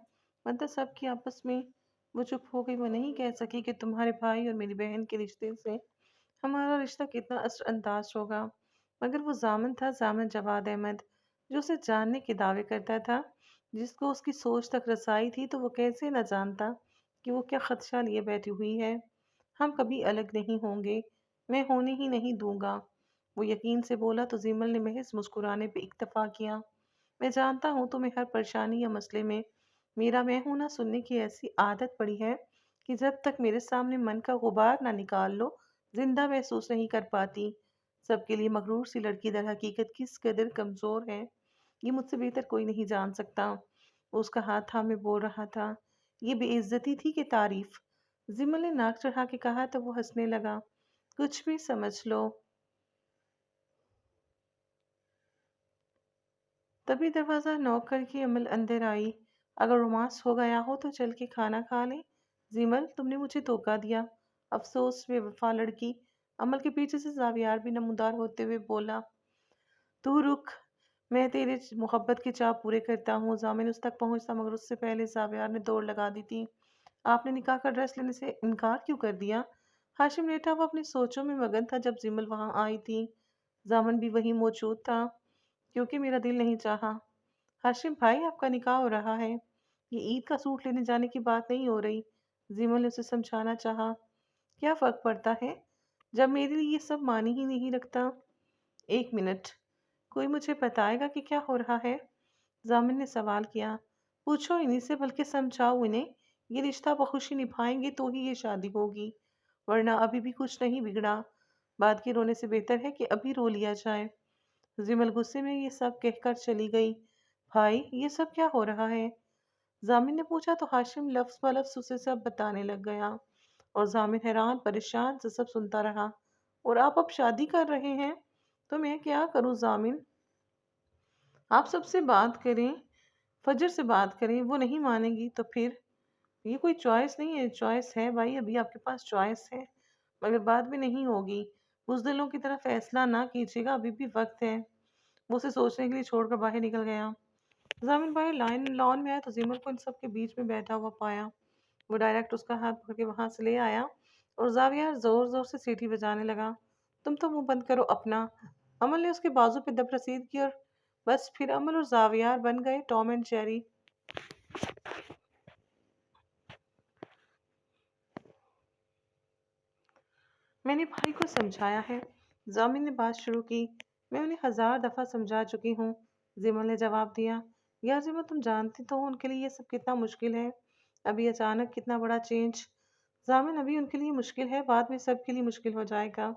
मतलब सबकी आपस में, वो चुप हो गई। वो नहीं कह सकी कि तुम्हारे भाई और मेरी बहन के रिश्ते से हमारा रिश्ता कितना असरअंदाज होगा। मगर वो जामिन था, जामिन जवाद अहमद, जो उसे जानने के दावे करता था, जिसको उसकी सोच तक रसाई थी। तो वो कैसे न जानता कि वो क्या खदशा लिए बैठी हुई है। हम कभी अलग नहीं होंगे, मैं होने ही नहीं दूंगा। वो यकीन से बोला तो जिमल ने महज मुस्कुराने पे इक्तफा किया। मैं जानता हूँ तुम्हें हर परेशानी या मसले में मेरा मैं हूं ना सुनने की ऐसी आदत पड़ी है कि जब तक मेरे सामने मन का गुबार ना निकाल लो, जिंदा महसूस नहीं कर पाती। सबके लिए मगरूर सी लड़की दर हकीकत किस कदर कमजोर है, ये मुझसे बेहतर कोई नहीं जान सकता। वो उसका हाथ थामे बोल रहा था। ये बेइज्जती थी कि तारीफ? जिमल ने नाक चढ़ा के कहा तो वो हंसने लगा। कुछ भी समझ लो। तभी दरवाजा नॉक करके अमल अंदर आई। अगर रोमांस हो गया हो तो चल के खाना खा ले। जिमल, तुमने मुझे धोखा दिया। अफसोस बेवफा लड़की। अमल के पीछे से जावियार भी नमूदार होते हुए बोला। तू रुक, मैं तेरे मोहब्बत के चाव पूरे करता हूँ। जामिन उस तक पहुंचता मगर उससे पहले जावियार ने दौड़ लगा दी थी। आपने निकाह का ड्रेस लेने से इनकार क्यों कर दिया? हाशिम लेटा हुआ अपनी सोचों में मगन था जब जिमल वहां आई थी। जामन भी वहीं मौजूद था। क्योंकि मेरा दिल नहीं चाहा। हाशिम भाई, आपका निकाह हो रहा है, ये ईद का सूट लेने जाने की बात नहीं हो रही। जिमल ने उसे समझाना चाहा। क्या फर्क पड़ता है जब मेरे लिए ये सब मानी ही नहीं रखता। एक मिनट, कोई मुझे बताएगा कि क्या हो रहा है? जामिन ने सवाल किया। पूछो इन्हीं से, बल्कि समझाओ इन्हें। ये रिश्ता बखुशी निभाएंगे तो ही ये शादी होगी, वरना अभी भी कुछ नहीं बिगड़ा। बाद के रोने से बेहतर है कि अभी रो लिया जाए। जिमल गुस्से में ये सब कहकर चली गई। भाई, ये सब क्या हो रहा है? जामिन ने पूछा तो हाशिम लफ्ज ब लफ्ज उसे सब बताने लग गया। और जामिन हैरान परेशान से सब सुनता रहा। और आप अब शादी कर रहे हैं? तो मैं क्या करूं जामिन? आप सबसे बात करें, फजर से बात करें, वो नहीं मानेगी तो फिर? ये कोई चॉइस नहीं है। चॉइस है भाई, अभी आपके पास चॉइस है, मगर बाद में नहीं होगी। बुज़दिलों की तरह फैसला ना कीजिएगा, अभी भी वक्त है। वो उसे सोचने के लिए छोड़कर बाहर निकल गया। जामिन भाई लाइन लॉन में आया तो जिमर को इन सब के बीच में बैठा हुआ पाया। वो डायरेक्ट उसका हाथ पकड़ के वहां से ले आया और जाविया जोर जोर से सीटी बजाने लगा। तुम तो मुंह बंद करो अपना। अमल ने उसके बाजू पे दब रसीद की और बस फिर अमल और जावियार बन गए टॉम एंड जेरी। मैंने भाई को समझाया है, जामिन ने बात शुरू की। मैं उन्हें 1000 दफा समझा चुकी हूँ, जिमल ने जवाब दिया। यार जिमल, तुम जानती तो हो उनके लिए ये सब कितना मुश्किल है। अभी अचानक कितना बड़ा चेंज। जामिन, अभी उनके लिए मुश्किल है, बाद में सबके लिए मुश्किल हो जाएगा।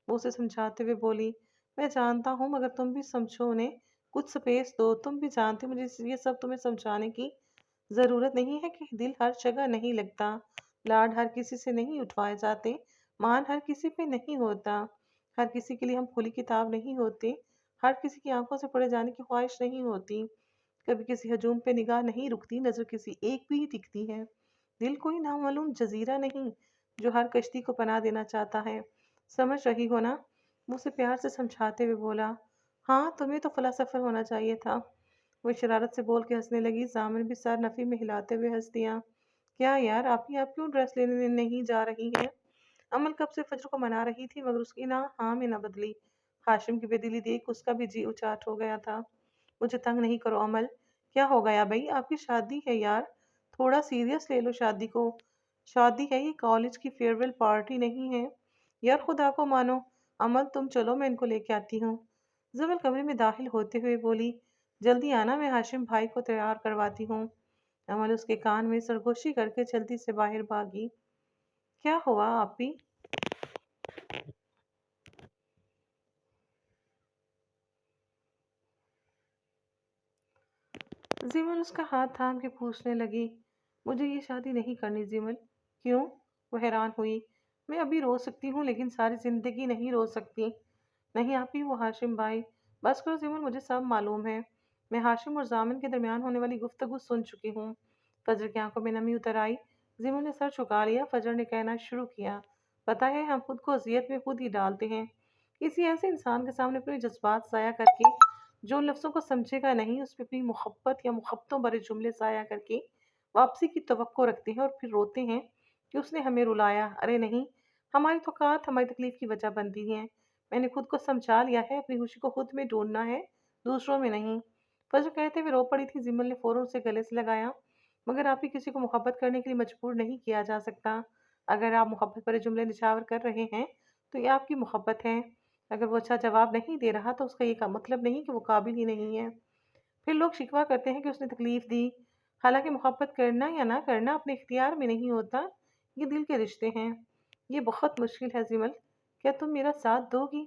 वो उसे समझाते हुए बोली। मैं जानता हूँ, मगर तुम भी समझो उन्हें, कुछ स्पेस दो। तुम भी जानते हो मुझे ये सब तुम्हें समझाने की जरूरत नहीं है कि दिल हर जगह नहीं लगता, लाड हर किसी से नहीं उठवाए जाते, मान हर किसी पे नहीं होता, हर किसी के लिए हम खुली किताब नहीं होते, हर किसी की आंखों से पड़े जाने की ख्वाहिश नहीं होती, कभी किसी हजूम पे निगाह नहीं रुकती, नजर किसी एक भी टिकती है। दिल कोई नामालूम जजीरा नहीं जो हर कश्ती को पनाह देना चाहता है। समझ रही हो ना? मुझसे प्यार से समझाते हुए बोला। हाँ, तुम्हें तो फलासफर होना चाहिए था। वो शरारत से बोल के हंसने लगी। जामिन भी सर नफी में हिलाते हुए हंस दिया। क्या यार, आप क्यों ड्रेस लेने नहीं जा रही हैं? अमल कब से फजर को मना रही थी, मगर उसकी ना हाँ में ना बदली। हाशिम की बेदिली देख उसका भी जी उचाट हो गया था। मुझे तंग नहीं करो अमल। क्या हो गया भाई, आपकी शादी है यार, थोड़ा सीरियस ले लो शादी को। शादी है, ये कॉलेज की फेयरवेल पार्टी नहीं है। यार खुदा को मानो। अमल तुम चलो, मैं इनको लेके आती हूँ। जमल कमरे में दाखिल होते हुए बोली। जल्दी आना, मैं हाशिम भाई को तैयार करवाती हूँ। अमल उसके कान में सरगोशी करके जल्दी से बाहर भागी। क्या हुआ आपी? जिमल उसका हाथ थाम के पूछने लगी। मुझे ये शादी नहीं करनी जिमल। क्यों? वो हैरान हुई। मैं अभी रो सकती हूँ, लेकिन सारी जिंदगी नहीं रो सकती। नहीं आपी, वो हाशिम भाई। बस करो जिमल, मुझे सब मालूम है। मैं हाशिम और जामिन के दरमियान होने वाली गुफ्तगू सुन चुकी हूँ। फजर की आंखों में नमी उतर आई। जिमल ने सर झुका लिया। फजर ने कहना शुरू किया। पता है, हम खुद को अजियत में खुद ही डालते हैं। किसी ऐसे इंसान के सामने अपने जज्बात जाया करके, जो लफ्ज़ों को समझेगा नहीं, उस पर अपनी मोहब्बत या मोहब्बतों भरे जुमले ज़ाया करके वापसी की तवक्को रखते हैं और फिर रोते हैं कि उसने हमें रुलाया। अरे नहीं, हमारी तौकात हमारी तकलीफ की वजह बनती है। मैंने खुद को समझा लिया है, अपनी खुशी को खुद में ढूंढना है, दूसरों में नहीं। फजर कहते हुए रो पड़ी थी। जिमल ने फौरन उसे गले से लगाया। मगर आप ही किसी को मोहब्बत करने के लिए मजबूर नहीं किया जा सकता। अगर आप मोहब्बत भरे जुमले निछावर कर रहे हैं तो ये आपकी मोहब्बत है। अगर वो अच्छा जवाब नहीं दे रहा तो उसका ये का मतलब नहीं कि वो काबिल ही नहीं है। फिर लोग शिकवा करते हैं कि उसने तकलीफ दी। हालांकि मोहब्बत करना या ना करना अपने इख्तियार में नहीं होता, ये दिल के रिश्ते हैं। ये बहुत मुश्किल है जिमल, क्या तुम मेरा साथ दोगी?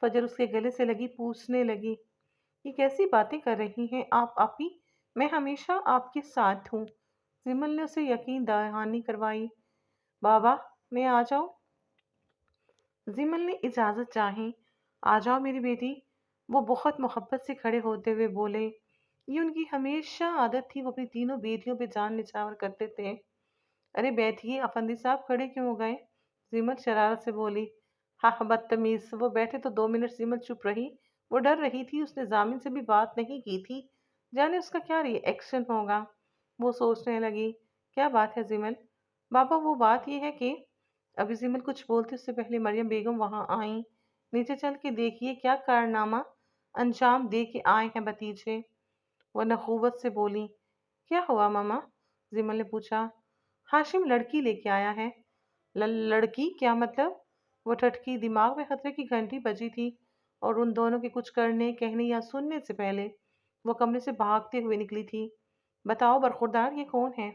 फजर उसके गले से लगी, पूछने लगी। ये कैसी बातें कर रही हैं आप आपी? मैं हमेशा आपके साथ हूँ। जिमल ने उसे यकीन दहानी करवाई। बाबा, मैं आ जाऊं? जिमल ने इजाजत चाही। आ जाओ मेरी बेटी। वो बहुत मोहब्बत से खड़े होते हुए बोले। ये उनकी हमेशा आदत थी, वो अपनी तीनों बेटियों पे जान निछावर करते थे। अरे बैठिए, अफंदी साहब खड़े क्यों हो गए? जिमल शरारत से बोली। हाँ हाँ, बदतमीज। वो बैठे तो 2 मिनट जिमल चुप रही। वो डर रही थी, उसने जामिन से भी बात नहीं की थी, जाने उसका क्या रिएक्शन होगा। वो सोचने लगी। क्या बात है जिमल? बाबा, वो बात यह है कि अभी जिमल कुछ बोलते उससे पहले मरियम बेगम वहां आई। नीचे चल के देखिए क्या कारनामा अंजाम दे के आए हैं भतीजे। वह नखुवत से बोली। क्या हुआ मामा? जिमल ने पूछा। हाशिम लड़की लेके आया है। लड़की? क्या मतलब? वो ठटकी। दिमाग में खतरे की घंटी बजी थी और उन दोनों के कुछ करने कहने या सुनने से पहले वो कमरे से भागते हुए निकली थी। बताओ बरखुरदार, ये कौन है?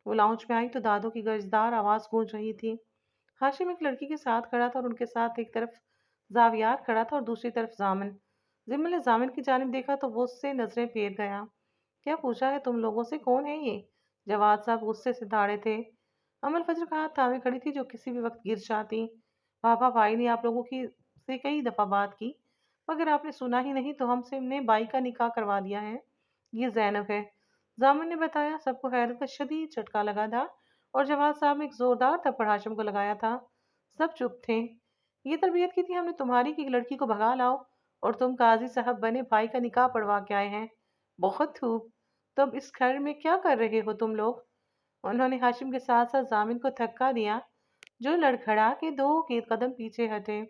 वो लाउंज में आई तो दादों की गर्जदार आवाज गूंज रही थी। हाशिम एक लड़की के साथ खड़ा था और उनके साथ एक तरफ जावियार खड़ा था और दूसरी तरफ जामिन। जिम्मल ने जामिन की जानिब देखा तो वो उससे नजरें फेर गया। क्या पूछा है तुम लोगों से, कौन है ये? जवाद साहब गुस्से से दाड़े थे। अमल फजर का हाथ थामे खड़ी थी, जो किसी भी वक्त गिर जाती। पापा भाई ने आप लोगों की से कई दफा बात की, मगर आपने सुना ही नहीं, तो हमने बाई का निकाह करवा दिया है। ये जैनब है। जामिन ने बताया। सबको हैरत का शदीद झटका लगा था और जवाद साहब ने एक जोरदार थप्पड़ हाशिम को लगाया था। सब चुप थे। ये तरबियत की थी हमने तुम्हारी कि एक लड़की को भगा लाओ, और तुम काजी साहब बने भाई का निकाह पढ़वा के आए हैं। बहुत खूब। तो अब इस घर में क्या कर रहे हो तुम लोग? उन्होंने हाशिम के साथ साथ जामिन को धक्का दिया, जो लड़खड़ा के दो के कदम पीछे हटे।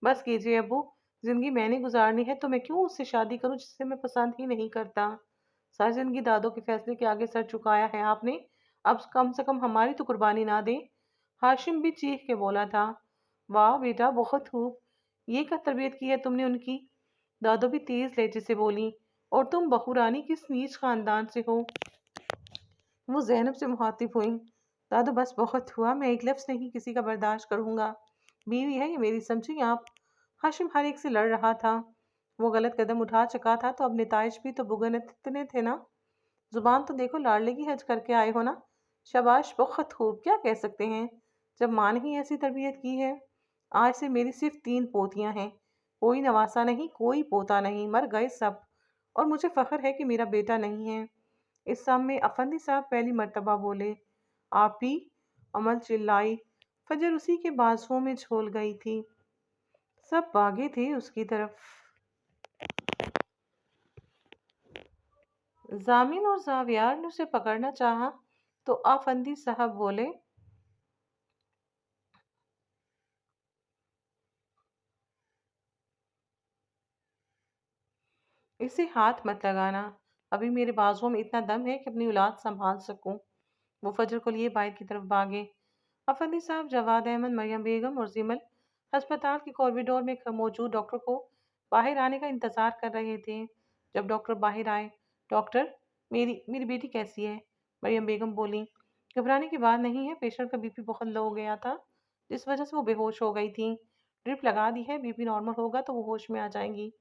बस कीजिए अब्बू, जिंदगी मैंने गुजारनी है तो मैं क्यों उससे शादी करूं जिससे मैं पसंद ही नहीं करता। सारी जिंदगी दादों के फैसले के आगे सर झुकाया है आपने, अब कम से कम हमारी तो कुर्बानी ना दे। हाशिम भी चीख के बोला था। वाह बेटा, बहुत खूब। ये क्या तरबियत की है तुमने उनकी? दादो भी तेज लहजे से बोली। और तुम बहू रानी किस नीच खानदान से हो? वो ज़ैनब से मुखातिब हुई। दादू बस बहुत हुआ, मैं एक लफ्ज़ नहीं किसी का बर्दाश्त करूंगा। बीवी है ये मेरी, समझी आप? हाशिम हर एक से लड़ रहा था। वो गलत कदम उठा चुका था तो अब नताइज भी तो भुगतने थे ना। जुबान तो देखो, लाडले की हज करके आए हो ना। शाबाश, बहुत खूब। क्या कह सकते हैं जब माँ ने ही ऐसी तरबियत की है। आज से मेरी सिर्फ 3 पोतियां हैं। कोई नवासा नहीं, कोई पोता नहीं, मर गए सब। और मुझे फख्र है कि मेरा बेटा नहीं है। इस सामने अफंदी साहब पहली मर्तबा बोले। आप ही? अमल चिल्लाई। फजर उसी के बाजुओं में झोल गई थी। सब भागे थे उसकी तरफ। जामिन और जावियार ने उसे पकड़ना चाहा तो आफंदी साहब बोले। इसे हाथ मत लगाना। अभी मेरे बाजुओं में इतना दम है कि अपनी औलाद संभाल सकूं। वो फजर को लिए बाहर की तरफ भागे। अफंदी साहब, जवाद अहमद, मरियम बेगम और जिमल अस्पताल के कॉरिडोर में मौजूद डॉक्टर को बाहर आने का इंतजार कर रहे थे। जब डॉक्टर बाहर आए। डॉक्टर, मेरी मेरी बेटी कैसी है? मरियम बेगम बोली। घबराने की बात नहीं है, पेशेंट का बीपी बहुत लो हो गया था, जिस वजह से वो बेहोश हो गई थी। ड्रिप लगा दी है, बीपी नॉर्मल होगा तो वो होश में आ जाएंगी।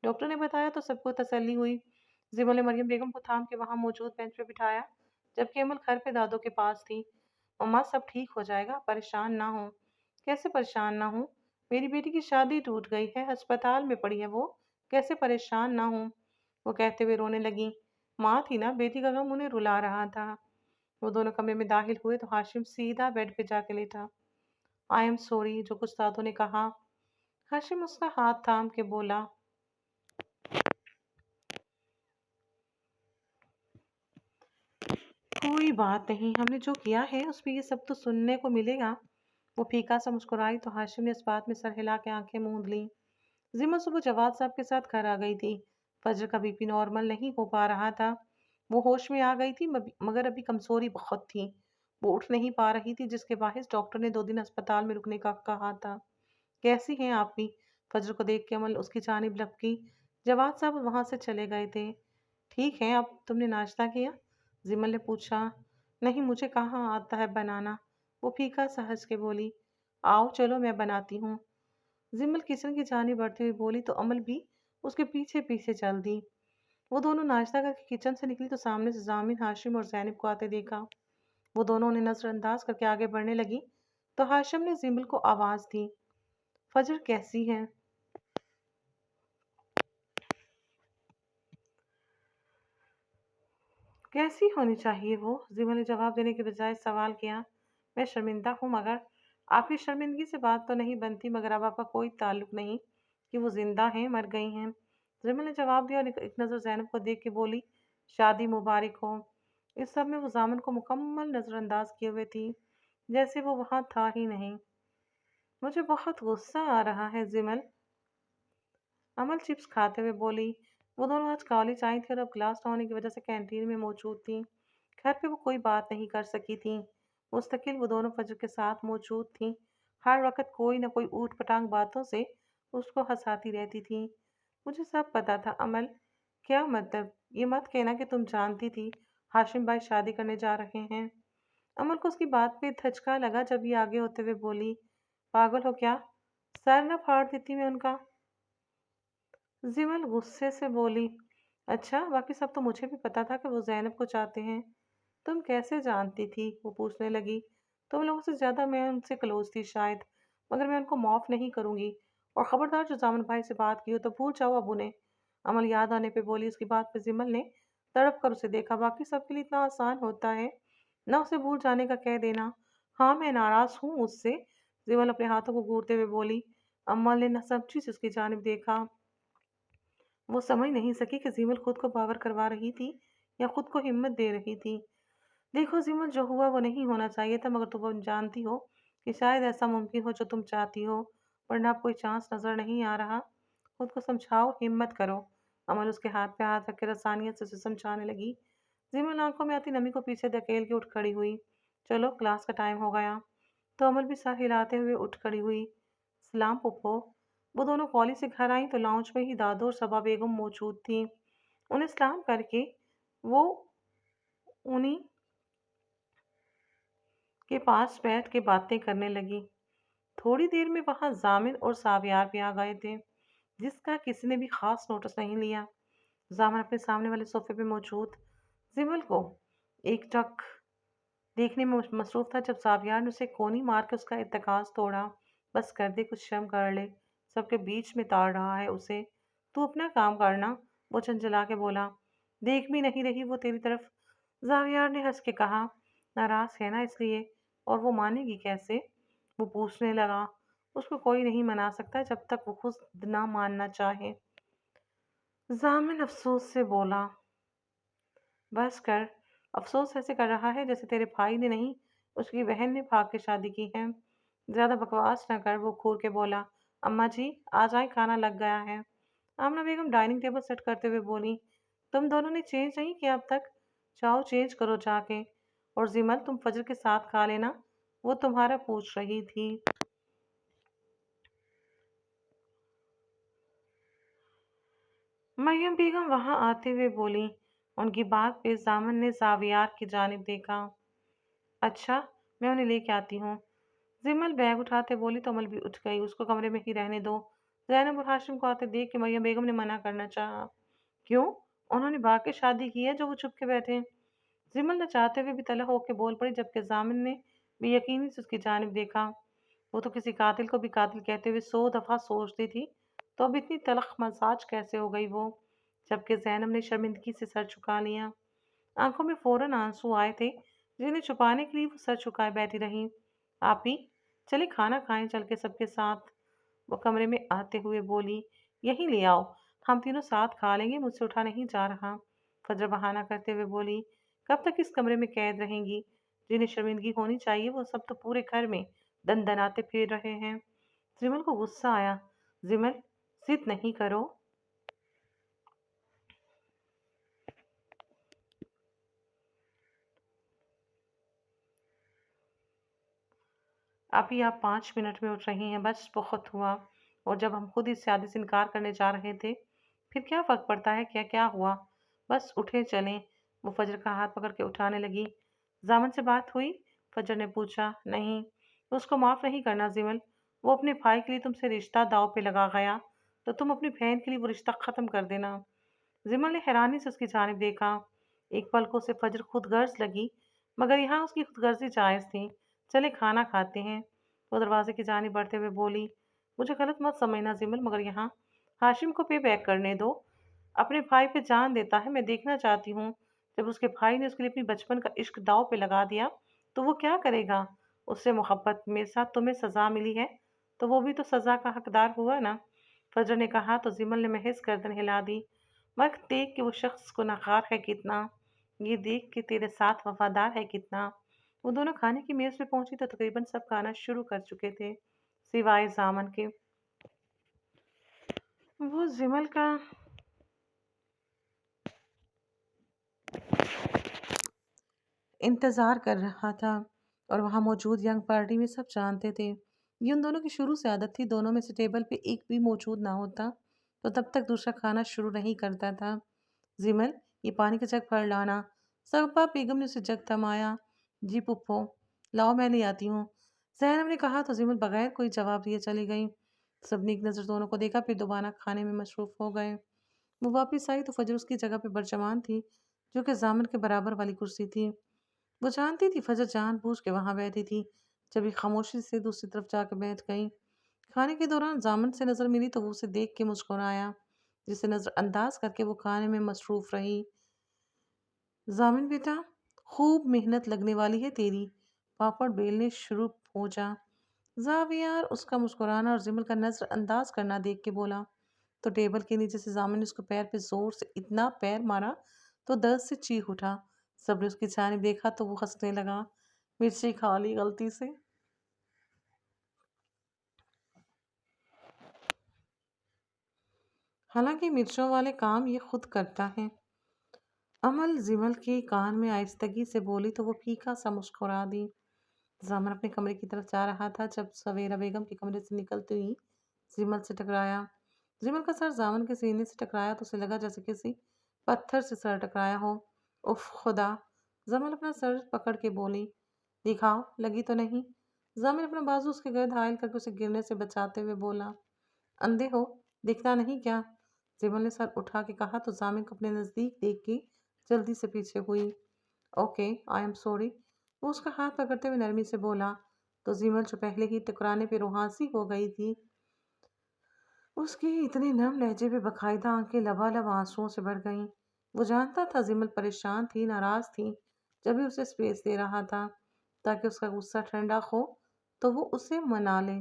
डॉक्टर ने बताया तो सबको तसल्ली हुई। जिमल ने मरियम बेगम को थाम के वहां मौजूद बेंच पे बिठाया, जबकि अमल घर पे दादों के पास थी। मम्मा, सब ठीक हो जाएगा, परेशान ना हो। कैसे परेशान ना हूँ? मेरी बेटी की शादी टूट गई है, अस्पताल में पड़ी है वो। कैसे परेशान ना हूँ? वो कहते हुए रोने लगी। माँ थी ना, बेटी का गम उन्हें रुला रहा था। वो दोनों कमरे में दाखिल हुए तो हाशिम सीधा बेड पे जाके लेटा। आई एम सॉरी, जो कुछ दादों ने कहा। हाशिम उसका हाथ थाम के बोला। कोई बात नहीं, हमने जो किया है उस पे ये सब तो सुनने को मिलेगा। वो फीका सा मुस्कुराई तो हाशिम ने इस बात में सर हिला के आंखें मूंद ली। जिमा सुबह जवाद साहब के साथ घर आ गई थी। फजर का बीपी नॉर्मल नहीं हो पा रहा था। वो होश में आ गई थी, मगर अभी कमजोरी बहुत थी। वो उठ नहीं पा रही थी, जिसके बाहिस डॉक्टर ने 2 दिन अस्पताल में रुकने का कहा था। कैसी हैं आप भी? फजर को देख के अमल उसकी जानिब लपकी। जवाद साहब वहां से चले गए थे। ठीक है, अब तुमने नाश्ता किया? जिमल ने पूछा। नहीं, मुझे कहाँ आता है बनाना। वो फीका सा हंस के बोली। आओ चलो, मैं बनाती हूँ। जिमल किचन की जानिब बढ़ती हुई बोली तो अमल भी उसके पीछे पीछे चल दी। वो दोनों नाश्ता करके किचन से निकली तो सामने से जामिन, हाशिम और जैनब को आते देखा। वो दोनों उन्हें नजरअंदाज करके आगे बढ़ने लगी तो हाशिम ने जिमल को आवाज दी। फजर कैसी है? कैसी होनी चाहिए वो? जिमल ने जवाब देने के बजाय सवाल किया। मैं शर्मिंदा हूँ, मगर आपकी शर्मिंदगी से बात तो नहीं बनती, मगर अब आपका कोई ताल्लुक नहीं कि वो जिंदा हैं मर गई हैं। जिमल ने जवाब दिया और एक नज़र जैनब को देख के बोली। शादी मुबारक हो। इस सब में वो जामन को मुकम्मल नज़रअंदाज किए हुए थी, जैसे वो वहां था ही नहीं। मुझे बहुत गुस्सा आ रहा है जिमल, अमल चिप्स खाते हुए बोली। वो दोनों आज कॉलेज आई थी और अब क्लास ना होने की वजह से कैंटीन में मौजूद थी। घर पे वो कोई बात नहीं कर सकी थी। मुस्तकिल वो दोनों फजर के साथ मौजूद थी। हर वक्त कोई ना कोई ऊट पटांग बातों से उसको हंसाती रहती थी। मुझे सब पता था अमल, क्या मतलब? ये मत कहना कि तुम जानती थी हाशिम भाई शादी करने जा रहे हैं। अमर को उसकी बात पे धचका लगा जब ये आगे होते हुए बोली, पागल हो क्या? सर न फाड़ देती मैं उनका। जिमल गुस्से से बोली, अच्छा बाकी सब तो मुझे भी पता था कि वो जैनब को चाहते हैं। तुम कैसे जानती थी? वो पूछने लगी। तुम लोगों से ज्यादा मैं उनसे क्लोज थी शायद, मगर मैं उनको माफ नहीं करूंगी। और खबरदार जो जामन भाई से बात की हो तो भूल जाओ अब उन्हें। अमल याद आने पे बोली। उसकी बात पे जिमल ने तड़प कर उसे देखा। बाकी सबके लिए इतना आसान होता है ना उसे भूल जाने का कह देना। हाँ मैं नाराज हूँ उससे। जिमल अपने हाथों को घूरते हुए बोली। अम्मल ने न सब चीज उसकी जानिब देखा। वो समझ नहीं सकी कि जिमल खुद को पावर करवा रही थी या खुद को हिम्मत दे रही थी। देखो जिमल, जो हुआ वो नहीं होना चाहिए था, मगर तुम जानती हो कि शायद ऐसा मुमकिन हो जो तुम चाहती हो, वरना अब कोई चांस नजर नहीं आ रहा। खुद को समझाओ, हिम्मत करो। अमल उसके हाथ पे हाथ रख के रसानियत से उसे समझाने लगी। जिमल आंखों में आती नमी को पीछे धकेल के उठ खड़ी हुई। चलो क्लास का टाइम हो गया। तो अमल भी सर हिलाते हुए उठ खड़ी हुई। सलाम पुप्पो। वो दोनों कॉलेज से घर आई तो लाउंज में ही दादो और सबा बेगम मौजूद थी। उन्हें सलाम करके वो उन्हीं के पास बैठ के बातें करने लगी। थोड़ी देर में वहां जामिन और सावियार भी आ गए थे, जिसका किसी ने भी खास नोटिस नहीं लिया। जामिन अपने सामने वाले सोफे पे मौजूद जिमल को एक टक देखने में मसरूफ था जब सावियार ने उसे कोनी मार के उसका इत्तेकाज तोड़ा। बस कर दे, कुछ शर्म कर ले, सबके बीच में ताड़ रहा है उसे। तू अपना काम करना। वो झंझला के बोला। देख भी नहीं रही वो तेरी तरफ? जावियार ने हंस के कहा। नाराज है ना इसलिए? और वो मानेगी कैसे? वो पूछने लगा। उसको कोई नहीं मना सकता जब तक वो खुद ना मानना चाहे। जामिन अफसोस से बोला। बस कर। अफसोस ऐसे कर रहा है जैसे तेरे भाई ने नहीं, उसकी बहन ने भाग के शादी की है। ज्यादा बकवास न कर, वो घूर के बोला। अम्मा जी आ जाए, खाना लग गया है। आमना बेगम डाइनिंग टेबल सेट करते हुए बोली। तुम दोनों ने चेंज नहीं किया अब तक? जाओ चेंज करो जाके। और जिमल तुम फजर के साथ खा लेना, वो तुम्हारा पूछ रही थी। मरियम बेगम वहां आते हुए बोली। उनकी बात पे जामन ने जावियार की जानिब देखा। अच्छा, मैं उन्हें लेके आती हूँ। जिमल बैग उठाते बोली तो अमल भी उठ गई। उसको कमरे में ही रहने दो। जैनब और हाशिम को आते देख के मरियम बेगम ने मना करना चाहा। क्यों? उन्होंने भाग के शादी की है जो वो चुप के बैठे? जिमल न चाहते हुए भी तलब होके बोल पड़ी, जबकि जामिन ने बेयकीनी से उसकी जानिब देखा। वो तो किसी कातिल को भी कातिल कहते हुए 100 दफा सोचती थी, तो अब इतनी तलख मजाज कैसे हो गई वो? जबकि जैनब ने शर्मिंदगी से सर झुका लिया। आंखों में फौरन आंसू आए थे, जिन्हें छुपाने के लिए वो सर झुकाए बैठी रही। आप ही चले खाना खाएं चल के सबके साथ। वो कमरे में आते हुए बोली। यहीं ले आओ, हम तीनों साथ खा लेंगे, मुझसे उठा नहीं जा रहा। फजर बहाना करते हुए बोली। कब तक इस कमरे में कैद रहेंगी? जिन्हें शर्मिंदगी होनी चाहिए वो सब तो पूरे घर में दन दनाते फिर रहे हैं। जिमल को गुस्सा आया। जिमल, जिद नहीं करो। अभी आप 5 मिनट में उठ रही हैं, बस बहुत हुआ। और जब हम खुद इस शादी से इनकार करने जा रहे थे, फिर क्या फर्क पड़ता है क्या क्या हुआ? बस उठे चलें। वो फजर का हाथ पकड़ के उठाने लगी। जामन से बात हुई? फजर ने पूछा। नहीं। उसको माफ नहीं करना जिमल। वो अपने भाई के लिए तुमसे रिश्ता दाव पे लगा गया, तो तुम अपनी बहन के लिए वो रिश्ता खत्म कर देना। जिमल ने हैरानी से उसकी जानिब देखा। एक पल को उसे फजर खुद गर्ज लगी, मगर यहाँ उसकी खुदगर्जी जायज थी। चले खाना खाते हैं। वो दरवाजे की जानिब बढ़ते हुए बोली। मुझे गलत मत समझना जिमल, मगर यहाँ हाशिम को पे बैक करने दो। अपने भाई पे जान देता है, मैं देखना चाहती हूँ। जब उसके भाई ने उसके लिए अपनी बचपन का इश्क दाव पे लगा दिया, तो वो क्या करेगा? उससे मोहब्बत मेरे साथ तुम्हें सजा मिली है, तो वो भी तो सजा का हकदार हुआ ना। फजर ने कहा तो जिमल ने महज गर्दन हिला दी। मत देख कि वो शख्स गुनहगार है कितना, ये देख के तेरे साथ वफादार है कितना। वो दोनों खाने की मेज पे पहुंची तो तकरीबन सब खाना शुरू कर चुके थे, सिवाय जामन के। वो जिमल का इंतजार कर रहा था, और वहां मौजूद यंग पार्टी में सब जानते थे। ये उन दोनों की शुरू से आदत थी, दोनों में से टेबल पे एक भी मौजूद ना होता तो तब तक दूसरा खाना शुरू नहीं करता था। जिमल, ये पानी का जग भर लाना। सबा बेगम ने उसे जग थमाया। जी पुप्पो, लाओ मैं ले आती हूँ। जैनब ने कहा तो जिमल बगैर कोई जवाब दिए चली गई। सबने एक नजर दोनों को देखा, फिर दोबारा खाने में मशरूफ हो गए। वो वापस आई तो फजर उसकी जगह पे बरजमान थी, जो कि जामिन के बराबर वाली कुर्सी थी। वो जानती थी फजर जानबूझ के वहां बैठी थी। जब ये खामोशी से दूसरी तरफ जाकर बैठ गई। खाने के दौरान जामिन से नजर मिली तो वो उसे देख के मुस्कुराया, जिसे नजर अंदाज करके वो खाने में मसरूफ रही। जामिन बेटा, खूब मेहनत लगने वाली है तेरी, पापड़ बेलने शुरू हो जा। जावियार उसका मुस्कुराना और जिमल का नजर अंदाज करना देख के बोला तो टेबल के नीचे से जामिन ने उसके पैर पे जोर से इतना पैर मारा तो दर्द से चीख उठा। सबने उसकी जानिब देखा तो वो हंसने लगा। मिर्ची खा ली गलती से। हालांकि मिर्चों वाले काम ये खुद करता है। अमल जिमल के कान में आहिस्तगी से बोली तो वो फीका सा मुस्कुरा दी। जामन अपने कमरे की तरफ जा रहा था जब सवेरा बेगम के कमरे से निकलती हुई जिमल से टकराया। जिमल का सर जामन के सीने से टकराया तो उसे लगा जैसे किसी पत्थर से सर टकराया हो। उफ खुदा! जमल अपना सर पकड़ के बोली, दिखाओ लगी तो नहीं। जामिन अपना बाजू उसके गर्द हायल करके उसे गिरने से बचाते हुए बोला, अंधे हो, दिखता नहीं क्या? जिमल ने सर उठा के कहा तो जामिन को अपने नजदीक देख के जल्दी से पीछे हुई। Okay, I am sorry. वो उसका हाथ पकड़ते हुए नरमी से बोला तो जिमल जो पहले ही टकराने पे रुहासी हो गई थी, उसकी इतने नम लहजे पे बकायदा आंखें लबालब आंसुओं से भर गईं। वो जानता था जिमल परेशान थी, नाराज थी, जब भी उसे स्पेस दे रहा था ताकि उसका गुस्सा ठंडा हो तो वो उसे मना ले।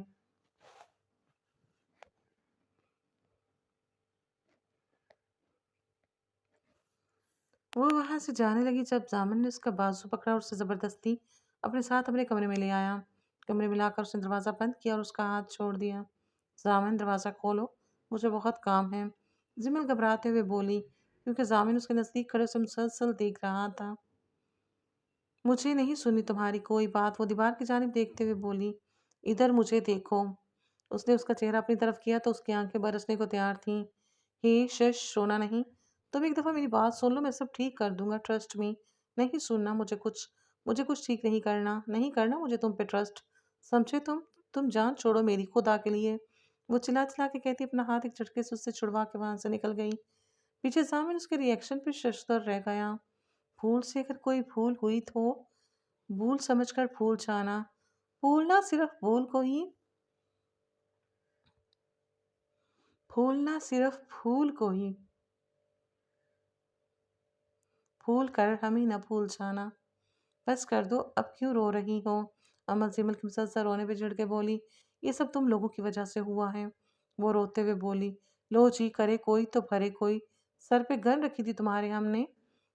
वो वहां से जाने लगी जब जामिन ने उसका बाजू पकड़ा और उसे जबरदस्ती अपने साथ अपने कमरे में ले आया। कमरे में लाकर उसने दरवाजा बंद किया और उसका हाथ छोड़ दिया। जामिन, दरवाजा खोलो, मुझे बहुत काम है। जिमल घबराते हुए बोली, क्योंकि जामिन उसके नजदीक खड़े उसे मुसलसल देख रहा था। मुझे नहीं सुनी तुम्हारी कोई बात, वो दीवार की जानिब देखते हुए बोली, इधर मुझे देखो। उसने उसका चेहरा अपनी तरफ किया तो उसकी आंखें बरसने को तैयार थीं। हे शश, रोना नहीं। तुम एक दफा मेरी बात सुन लो, मैं सब ठीक कर दूंगा, ट्रस्ट मी। नहीं सुनना मुझे कुछ ठीक नहीं करना, नहीं करना मुझे तुम पे ट्रस्ट। समझे तुम जान छोड़ो मेरी, खुदा के लिए। वो चिल्ला चिल्ला के कहती अपना हाथ एक झटके से उससे छुड़वा के वहां से निकल गई। पीछे सामने उसके रिएक्शन पे शशदर रह गया। भूल से अगर कोई भूल हुई तो भूल समझकर भूल जाना। भूलना सिर्फ भूल को ही भूलना सिर्फ भूल को ही भूल कर हम ही न भूल जाना। बस कर दो, अब क्यों रो रही हो? अमल जिमल की मुसलसल रोने पे चिढ़ के बोली, ये सब तुम लोगों की वजह से हुआ है। वो रोते हुए बोली, लो जी, करे कोई तो भरे कोई। सर पे गन रखी थी तुम्हारे हमने।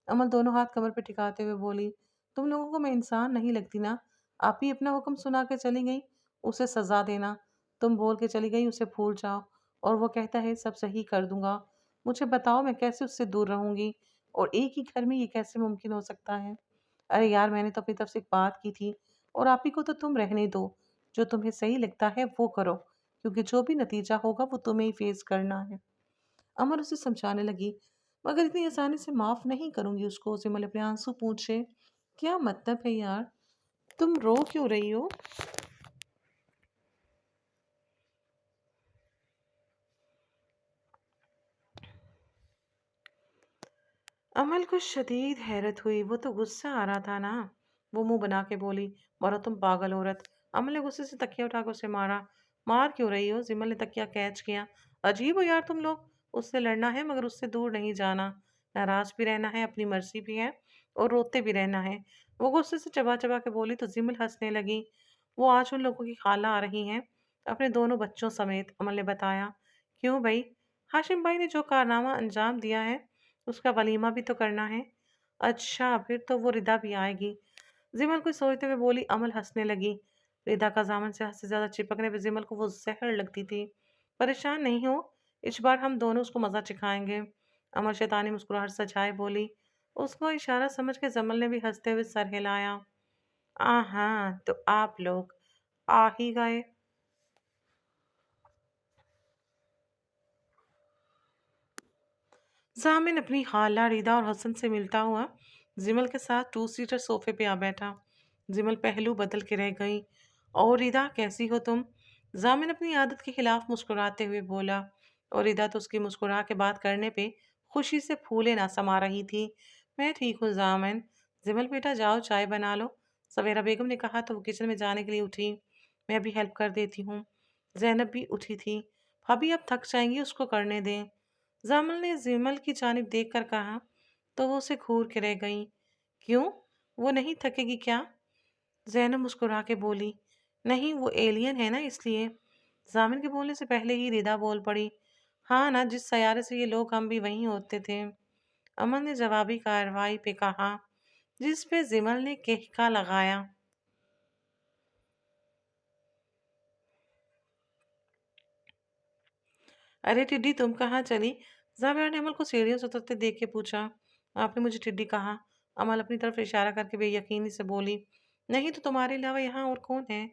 अमल दोनों हाथ कमर पे टिकाते हुए बोली, तुम लोगों को मैं इंसान नहीं लगती ना? आप ही अपना हुक्म सुना के चली गई, उसे सजा देना। तुम बोल के चली गई उसे भूल जाओ, और वो कहता है सब सही कर दूंगा। मुझे बताओ मैं कैसे उससे दूर रहूंगी, और एक ही घर में ये कैसे मुमकिन हो सकता है? अरे यार, मैंने तो अपनी तरफ से एक बात की थी, और आप ही को तो तुम रहने दो। जो तुम्हें सही लगता है वो करो, क्योंकि जो भी नतीजा होगा वो तुम्हें ही फेस करना है। अमर उसे समझाने लगी, मगर इतनी आसानी से माफ नहीं करूंगी उसको। सिमल अपने आंसू पूछे, क्या मतलब है यार, तुम रो क्यों रही हो? अमल को शदीद हैरत हुई। वो तो गुस्सा आ रहा था ना। वो मुंह बना के बोली, मरो तुम पागल औरत। अमल ने गुस्से से तकिया उठाकर उसे मारा। मार क्यों रही हो? जिमल ने तकिया कैच किया। अजीब हो यार तुम लोग। उससे लड़ना है मगर उससे दूर नहीं जाना। नाराज भी रहना है, अपनी मर्जी भी है, और रोते भी रहना है। वो गुस्से से चबा चबा के बोली तो जिमल हंसने लगी। वो आज उन लोगों की खाला आ रही हैं, अपने दोनों बच्चों समेत, अमल ने बताया। क्यों भाई? हाशिम भाई ने जो कारनामा अंजाम दिया है उसका वलीमा भी तो करना है। अच्छा, फिर तो वो रिदा भी आएगी। जिमल को सोचते हुए बोली। अमल हंसने लगी। रिदा का जामन से हद से ज्यादा चिपकने पे जिमल को वो जहर लगती थी। परेशान नहीं हो, इस बार हम दोनों उसको मजा चिखाएंगे। अमल शैतानी मुस्कुराहट सजाए बोली। उसको इशारा समझ के जमल ने भी हंसते हुए सर हिलाया। हाँ, तो आप लोग आ ही गए। ज़امن अपनी खाला रिदा और हसन से मिलता हुआ जिमल के साथ टू सीटर सोफे पे आ बैठा। जिमल पहलू बदल के रह गई। और रिदा कैसी हो तुम? ज़ामिन अपनी आदत के खिलाफ मुस्कुराते हुए बोला। और रिदा तो उसकी मुस्कुरा के बात करने पे खुशी से फूले ना समा रही थी। मैं ठीक हूँ ज़ामिन। जिमल बेटा जाओ चाय बना लो। सवेरा बेगम ने कहा तो वो किचन में जाने के लिए उठी। मैं भी हेल्प कर देती हूँ। जैनब भी उठी थी। भाभी अब थक जाएंगी, उसको करने दें। जामल ने जिमल की जानिब देखकर कहा तो वो उसे घूर के रह गई। क्यों? वो नहीं थकेगी क्या? जैनब मुस्कुरा के बोली। नहीं, वो एलियन है ना, इसलिए। जामिन के बोलने से पहले ही रिदा बोल पड़ी। हाँ ना, जिस सयारे से ये लोग हम भी वहीं होते थे। अमन ने जवाबी कार्रवाई पे कहा, जिस पे जिमल ने कहका लगाया। अरे टिड्डी, तुम कहाँ चली? जाविया ने अमल को सीढ़ियों से उतरते देख के पूछा। आपने मुझे टिड्डी कहा? अमल अपनी तरफ इशारा करके बेयकीनी से बोली। नहीं तो तुम्हारे अलावा यहाँ और कौन है?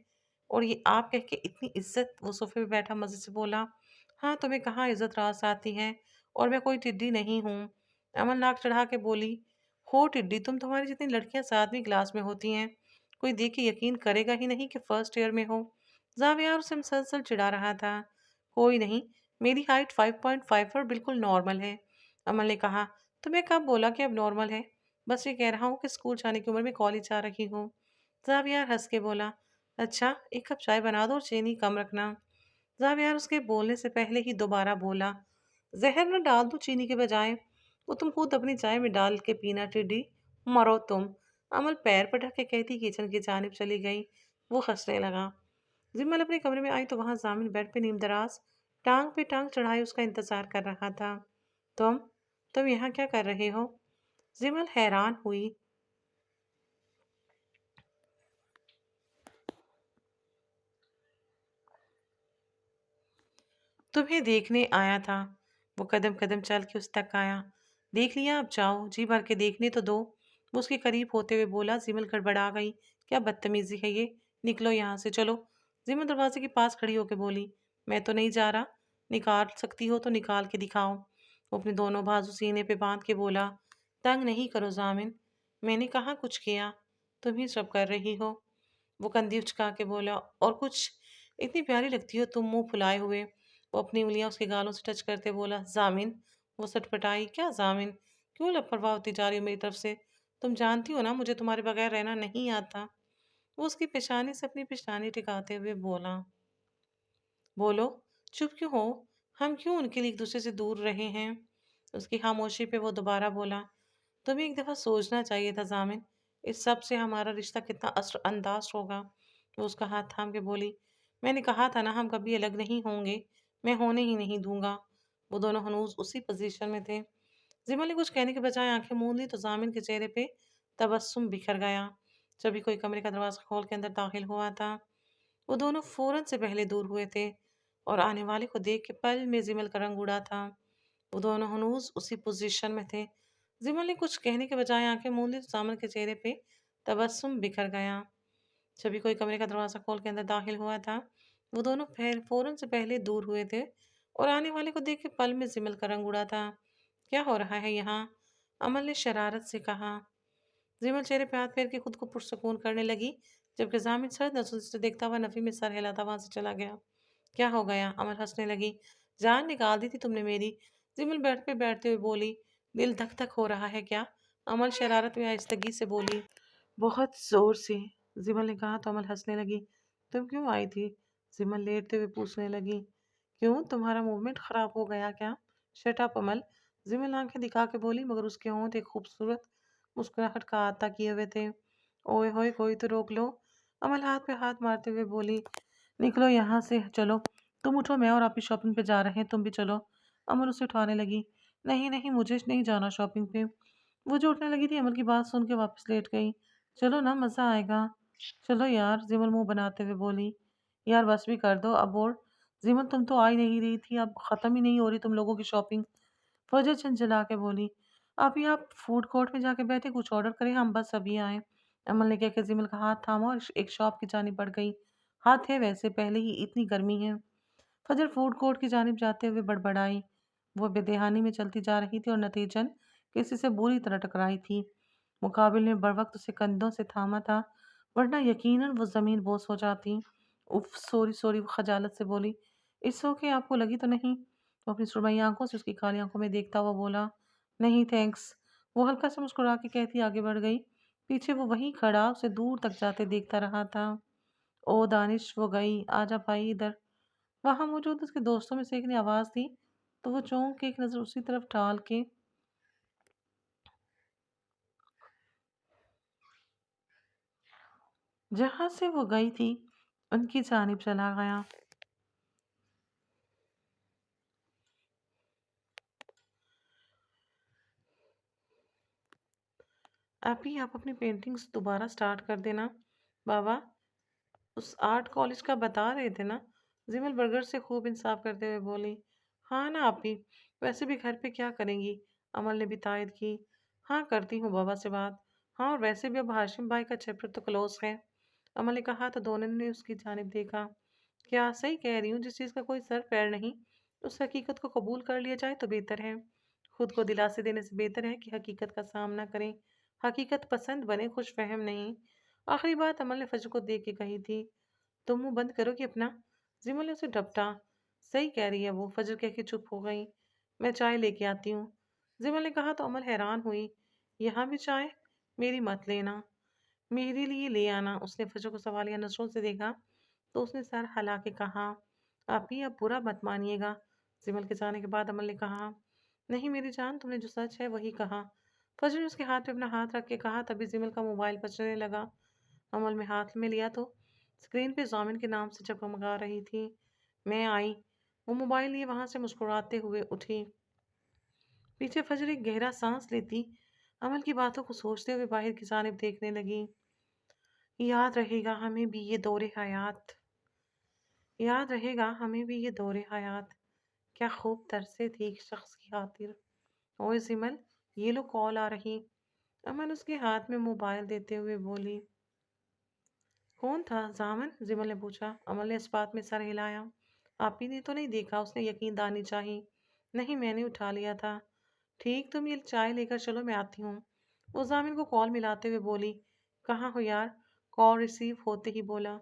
और ये आप कह के इतनी इज्जत। वो सोफे पे बैठा मजे से बोला। हाँ, तुम्हें कहाँ इज्जत रास आती है? और मैं कोई टिड्डी नहीं हूँ। अमल नाक चढ़ा के बोली। हो टिड्डी, तुम्हारी जितनी लड़कियां 7वीं क्लास में होती हैं, कोई देख के यकीन करेगा ही नहीं कि फर्स्ट ईयर में हो। जाविया उसे मुसलसल चिढ़ा रहा था। कोई नहीं, मेरी हाइट 5.5 और बिल्कुल नॉर्मल है। अमल ने कहा। तुम्हें कब बोला कि अब नॉर्मल है? बस ये कह रहा हूँ कि स्कूल जाने की उम्र में कॉलेज जा रही हूँ। जावियार हंस के बोला। अच्छा, एक कप चाय बना दो और चीनी कम रखना। जावियार उसके बोलने से पहले ही दोबारा बोला। जहर न डाल दूं चीनी के बजाय? वो तुम खुद अपनी चाय में डाल के पीना टिड्डी। मरो तुम। अमल पैर पटक के कहती किचन की जानिब चली गई। वो हंसने लगा। जिम्मल अपने कमरे में आई तो वहां जामिन बेड पे नीम दराज टांग पे टांग चढ़ाए उसका इंतजार कर रहा था। तुम तुम यहाँ क्या कर रहे हो? जिमल हैरान हुई। तुम्हें देखने आया था। वो कदम कदम चल के उस तक आया। देख लिया, अब जाओ, जी भर के देखने तो दो। वो उसके करीब होते हुए बोला। जिमल गड़बड़ा गई। क्या बदतमीजी है ये? निकलो यहाँ से, चलो। जिमल दरवाजे के पास खड़ी होकर बोली। मैं तो नहीं जा रहा। निकाल सकती हो तो निकाल के दिखाओ। वो अपने दोनों बाजू सीने पे बांध के बोला। तंग नहीं करो जामिन। मैंने कहाँ कुछ किया, तुम ही सब कर रही हो। वो कंधी उचका के बोला। और कुछ? इतनी प्यारी लगती हो तुम मुंह फुलाए हुए। वो अपनी उंगलियां उसके गालों से टच करते बोला। जामिन। वो सटपटाई। क्या जामिन? क्यों लापरवाह होती जा रही हो मेरी तरफ से? तुम जानती हो ना मुझे तुम्हारे बगैर रहना नहीं आता। वो उसकी पेशानी से अपनी पेशानी टिकाते हुए बोला। बोलो। चुप क्यों हो? हम क्यों उनके लिए एक दूसरे से दूर रहे हैं? उसकी खामोशी पे वो दोबारा बोला। तुम्हें एक दफा सोचना चाहिए था जामिन, इस सब से हमारा रिश्ता कितना असर अंदाज होगा। वो उसका हाथ थाम के बोली। मैंने कहा था ना, हम कभी अलग नहीं होंगे। मैं होने ही नहीं दूंगा। वो दोनों हनूज उसी पोजीशन में थे। जिमल ने कुछ कहने के बजाय आंखें मूंद ली तो जामिन के चेहरे पे तबस्सुम बिखर गया। जब कोई कमरे का दरवाजा खोल के अंदर दाखिल हुआ था। वो दोनों फौरन से पहले दूर हुए थे और आने वाले को देख के पल में जिमल का रंग उड़ा था। वो दोनों हनूज उसी पोजीशन में थे। जिमल ने कुछ कहने के बजाय आंखें मूंद ली तो सामन के चेहरे पे तबस्सुम बिखर गया। जब कोई कमरे का दरवाजा खोल के अंदर दाखिल हुआ था। वो दोनों फौरन से पहले दूर हुए थे और आने वाले को देख के पल में जिमल का रंग उड़ा था। क्या हो रहा है यहाँ? अमल ने शरारत से कहा। जिमल चेहरे पे हाथ फेर के खुद को पुरसकून करने लगी, जबकि जामिन सर्द नजरों से देखता हुआ नफी में सर हिलाता वहां से चला गया। क्या हो गया? अमल हंसने लगी। जान निकाल दी थी तुमने मेरी। जिमल बेड पे बैठते हुए बोली। दिल धक धक हो रहा है क्या? अमल शरारत में आहिस्तगी से बोली। बहुत जोर से। जिमल ने कहा तो अमल हंसने लगी। तुम क्यों आई थी? जिमल लेटते हुए पूछने लगी। क्यों, तुम्हारा मूवमेंट खराब हो गया क्या? शट अप अमल। जिमल आंखें दिखा के बोली, मगर उसके होंठ एक खूबसूरत मुस्कुराहट का आता किए हुए थे। ओए होए, कोई तो रोक लो। अमल हाथ पे हाथ मारते हुए बोली। निकलो यहाँ से, चलो। तुम उठो, मैं और आप ही शॉपिंग पे जा रहे हैं, तुम भी चलो। अमल उसे उठाने लगी। नहीं नहीं, मुझे नहीं जाना शॉपिंग पे। वो जो उठने लगी थी, अमल की बात सुन के वापस लेट गई। चलो ना, मजा आएगा। चलो यार, जिमल मुंह बनाते हुए बोली। यार बस भी कर दो अब। और जिमल, तुम तो आ ही नहीं रही थी, अब खत्म ही नहीं हो रही तुम लोगों की शॉपिंग। फौजा चंचला के बोली। अभी आप फूड कोर्ट में जाके बैठे, कुछ ऑर्डर करें, हम बस अभी आए। अमल ने कहकर जिमल का हाथ थामा और एक शॉप की जानिब बढ़ गई। हाथ है वैसे, पहले ही इतनी गर्मी है। फजर फूड कोर्ट की जानिब जाते हुए बड़बड़ाई। वो बेदहानी में चलती जा रही थी और नतीजन किसी से बुरी तरह टकराई थी। मुकाबिल ने बर वक्त उसे कंधों से थामा था, वरना यकीनन वो जमीन बोस हो जाती। उफ, सॉरी सॉरी, वो खजालत से बोली। इट्स ओके, आपको लगी तो नहीं? वो अपनी सुरमई आंखों से उसकी काली आंखों में देखता हुआ बोला। नहीं थैंक्स, वो हल्का सा मुस्कुरा के कहती आगे बढ़ गई। पीछे वो वहीं खड़ा उसे दूर तक जाते देखता रहा था। ओ दानिश, वो गई, आजा भाई इधर। वहां मौजूद उसके दोस्तों में से एक ने आवाज दी, तो वो चौंक के एक नजर उसी तरफ डाल के जहां से वो गई थी उनकी जानिब चला गया। अभी आप अपनी पेंटिंग्स दोबारा स्टार्ट कर देना। बाबा उस आर्ट कॉलेज का बता रहे थे ना? जिमल बर्गर से खूब इंसाफ करते हुए बोली। हाँ ना आपी, वैसे भी घर पे क्या करेंगी? अमल ने भी तायद की। हाँ करती हूँ बाबा से बात। हाँ, और वैसे भी अब हाशिम भाई का चैप्टर तो क्लोज है। अमल ने कहा तो दोनों ने उसकी जानिब देखा। क्या सही कह रही हूँ? जिस चीज़ का कोई सर पैर नहीं, उस हकीकत को कबूल कर लिया जाए तो बेहतर है। खुद को दिलासे देने से बेहतर है कि हकीकत का सामना करें। हकीकत पसंद बने, खुश फहम नहीं। आखिरी बात अमल ने फजर को देख के कही थी। तुम मुंह बंद करोगी अपना? जिमल ने उसे डपटा। सही कह रही है वो, फजर कह के चुप हो गई। मैं चाय लेके आती हूँ, जिमल ने कहा तो अमल हैरान हुई। यहाँ भी चाय? मेरी मत लेना, मेरे लिए ले आना। उसने फजर को सवालिया नजरों से देखा तो उसने सर हिला के कहा। आप ही अब बुरा मत मानिएगा। सिमल के जाने के बाद अमल ने कहा। नहीं मेरी जान, तुमने जो सच है वही कहा। फजर ने उसके हाथ पे अपना हाथ रख के कहा, तभी जिमल का मोबाइल बजने लगा। अमल में हाथ में लिया तो स्क्रीन पे जामिन के नाम से चमका रही थी। मैं आई। वो मोबाइल लिए वहां से मुस्कुराते हुए उठी। पीछे फजर एक गहरा सांस लेती अमल की बातों को सोचते हुए बाहर की जानिब देखने लगी। याद रहेगा हमें भी ये दौरे हयात, याद रहेगा हमें भी ये दौरे हयात। क्या खूब तरसे थी एक शख्स की खातिर। ओए सिमल, ये लो कॉल आ रही। अमन उसके हाथ में मोबाइल देते हुए बोली। कौन था जामन? जिमल ने पूछा। अमल ने इस बात में सर हिलाया। आप ही ने तो नहीं देखा? उसने यकीन दानी चाही। नहीं, मैंने उठा लिया था। ठीक, तुम ये चाय लेकर चलो, मैं आती हूँ। वो जामिन को कॉल मिलाते हुए बोली। कहाँ हो यार? कॉल रिसीव होते ही बोला।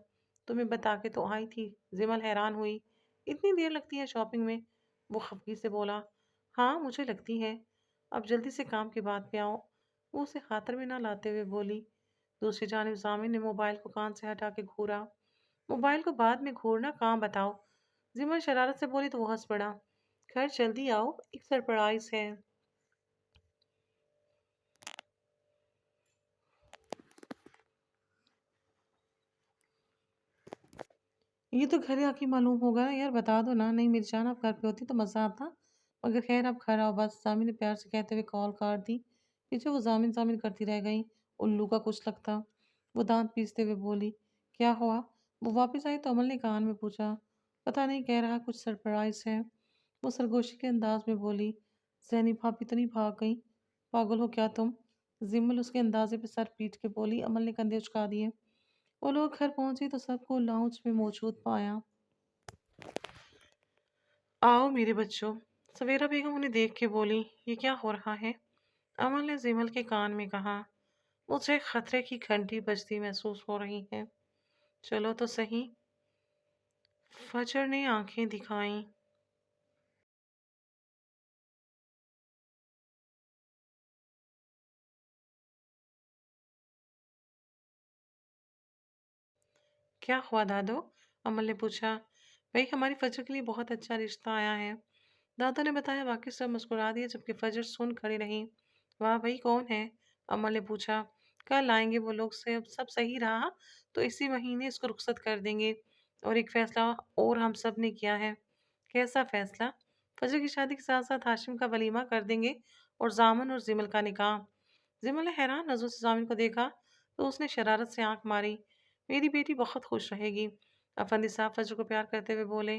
तुम्हें बता के तो आई थी। जिमल हैरान हुई। इतनी देर लगती है शॉपिंग में? वो खफगी से बोला। हाँ मुझे लगती है। अब जल्दी से काम की बात पे आओ, वो उसे खातर में ना लाते हुए बोली। दूसरी जानिब जामिन ने मोबाइल को कान से हटा के घूरा। मोबाइल को बाद में घूरना, काम बताओ। जिमल शरारत से बोली तो वो हंस पड़ा। खैर जल्दी आओ, एक सरप्राइज है। ये तो घर आके मालूम होगा ना यार, बता दो ना। नहीं मेरी जान, आप घर पे होती तो मज़ा आता। मगर खैर आप घर आओ बस, जामिन ने प्यार से कहते हुए कॉल काट दी। पीछे वो जामिन जामिन करती रह गई। उल्लू का कुछ लगता। वो दांत पीसते हुए बोली। क्या हुआ? वो वापस आई तो अमल ने कान में पूछा। पता नहीं, कह रहा कुछ सरप्राइज है। वो सरगोशी के अंदाज में बोली। जैनी भाभी तो नहीं भाग गई? पागल हो क्या तुम? जिम्मल उसके अंदाजे पे सर पीट के बोली। अमल ने कंधे उचका दिए। वो लोग घर पहुंचे तो सबको लाउंज में मौजूद पाया। आओ मेरे बच्चों, सवेरा बेगम उन्हें देख के बोली। ये क्या हो रहा है? अमल ने जिमल के कान में कहा। मुझे खतरे की घंटी बजती महसूस हो रही है। चलो तो सही। फजर ने आंखें दिखाई। क्या हुआ दादो? अमल ने पूछा। भाई हमारी फजर के लिए बहुत अच्छा रिश्ता आया है, दादो ने बताया। बाकी सब मुस्कुरा दिए जबकि फजर सुन खड़ी रही। वाह भाई, कौन है? अमल ने पूछा। कल आएंगे वो लोग से, अब सब सही रहा तो इसी महीने इसको रुखसत कर देंगे। और एक फैसला और हम सब ने किया है। कैसा फैसला? फजर की शादी के साथ साथ हाशिम का वलीमा कर देंगे और जामन और जिमल का निकाह। जिमल ने हैरान नजरों से जामिन को देखा तो उसने शरारत से आंख मारी। मेरी बेटी बहुत खुश रहेगी। अफंदी साहब फजर को प्यार करते हुए बोले।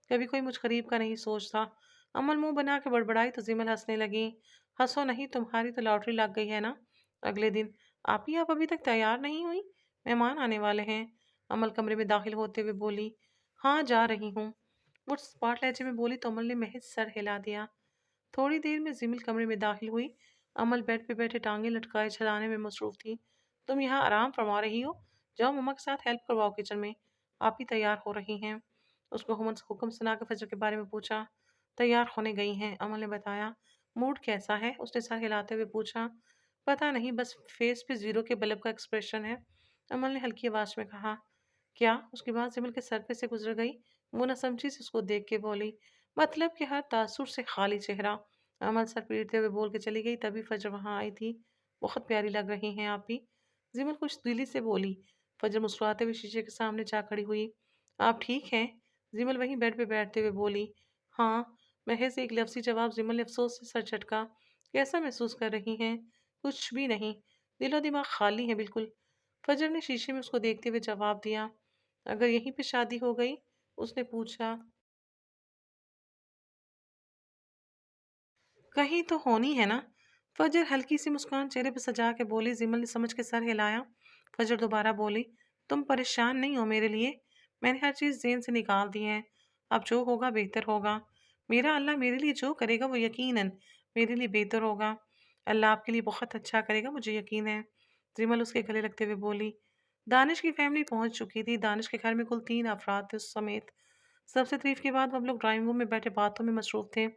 कभी कोई मुझ करीब का नहीं सोचता। अमल मुंह बना के बड़बड़ाई तो जिमल हंसने लगी। हंसो नहीं, तुम्हारी तो लॉटरी लग गई है ना। अगले दिन। आप अभी तक तैयार नहीं हुई? मेहमान आने वाले हैं। अमल कमरे में दाखिल होते हुए बोली। हाँ जा रही हूँ। वो स्पॉट लहजे में बोली तो अमल ने महज सर हिला दिया। थोड़ी देर में जिमिल कमरे में दाखिल हुई। अमल बेड पे बैठे टांगे लटकाए चलाने में मसरूफ थी। तुम यहाँ आराम फरमा रही हो? जाओ मम्मा के साथ हेल्प करवाओ किचन में। आप ही तैयार हो रही हैं। उसको हुक्म सुना के फजर के बारे में पूछा। तैयार होने गई हैं, अमल ने बताया। मूड कैसा है? उसने सर हिलाते हुए पूछा। पता नहीं, बस फेस पे जीरो के बल्ब का एक्सप्रेशन है, अमल ने हल्की आवाज में कहा। क्या? उसकी बात सिमल के सर पे से गुजर गई। वो न समझी से उसको देख के बोली। मतलब कि हर तासुर से खाली चेहरा। अमल सर पीटते हुए बोल के चली गई। तभी फजर वहां आई थी। बहुत प्यारी लग रही हैं आप भी, जिमल कुछ दिली से बोली। फजर मुस्कुराते हुए शीशे के सामने जा खड़ी हुई। आप ठीक हैं? जिमल वहीं बेड पे बैठते हुए बोली। हाँ। महज एक लफ्जी जवाब जिमल ने अफसोस से सर झटका। कैसा महसूस कर रही हैं? कुछ भी नहीं, दिलो दिमाग खाली है बिल्कुल, फजर ने शीशे में उसको देखते हुए जवाब दिया। अगर यहीं पे शादी हो गई? उसने पूछा। कहीं तो होनी है ना? फजर हल्की सी मुस्कान चेहरे पर सजा के बोली। जिमल ने समझ के सर हिलाया। फजर दोबारा बोली। तुम परेशान नहीं हो मेरे लिए? मैंने हर चीज जेन से निकाल दी है। अब जो होगा बेहतर होगा। मेरा अल्लाह मेरे लिए जो करेगा वो यकीनन मेरे लिए बेहतर होगा। अल्लाह आपके लिए बहुत अच्छा करेगा, मुझे यकीन है, जिमल उसके गले लगते हुए बोली। दानिश की फैमिली पहुंच चुकी थी। दानिश के घर में कुल 3 अफराद थे उस समेत। सबसे तारीफ के बाद हम लोग ड्राइंग रूम में बैठे बातों में मसरूफ थे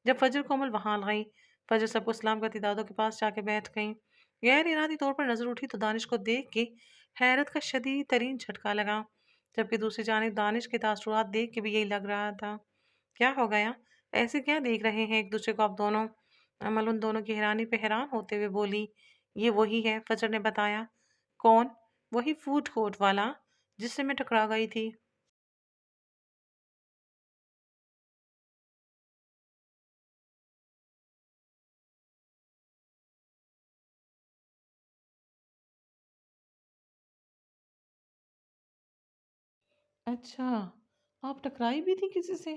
जब फजर को अमल वहां गई। फजर सबको सलाम करती दादों के पास जाके बैठ गई। गैर इरादी तौर पर नजर उठी तो दानिश को देख के हैरत का शदीद तरीन झटका लगा, जबकि दूसरी जानिब दानिश के तासुरात देख के भी यही लग रहा था। क्या हो गया? ऐसे क्या देख रहे हैं एक दूसरे को आप दोनों? अमल उन दोनों की हैरानी पे हैरान होते हुए बोली। ये वही है, फजर ने बताया। कौन? वही फूड कोर्ट वाला जिससे मैं टकरा गई थी। अच्छा, आप टकराई भी थी किसी से?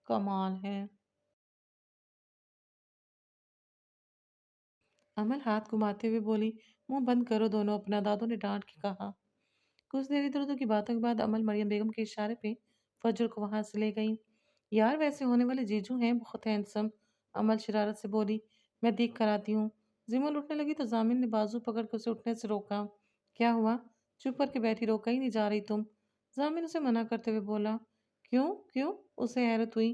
कमाल है। अमल हाथ घुमाते हुए बोली। मुंह बंद करो दोनों अपना, दादों ने डांट के कहा। कुछ देर इधर उधर की बातों के बाद अमल मरियम बेगम के इशारे पे फजर को वहां से ले गई। यार वैसे होने वाले जीजू हैं, बहुत हैंडसम, अमल शरारत से बोली। मैं देख कर आती हूँ। जिमल उठने लगी तो जामिन ने बाजू पकड़ कर उसे उठने से रोका। क्या हुआ? चुप करके बैठी रहो, कहीं नहीं जा रही तुम, जामिन उसे मना करते हुए बोला। क्यों क्यों? उसे हैरत हुई।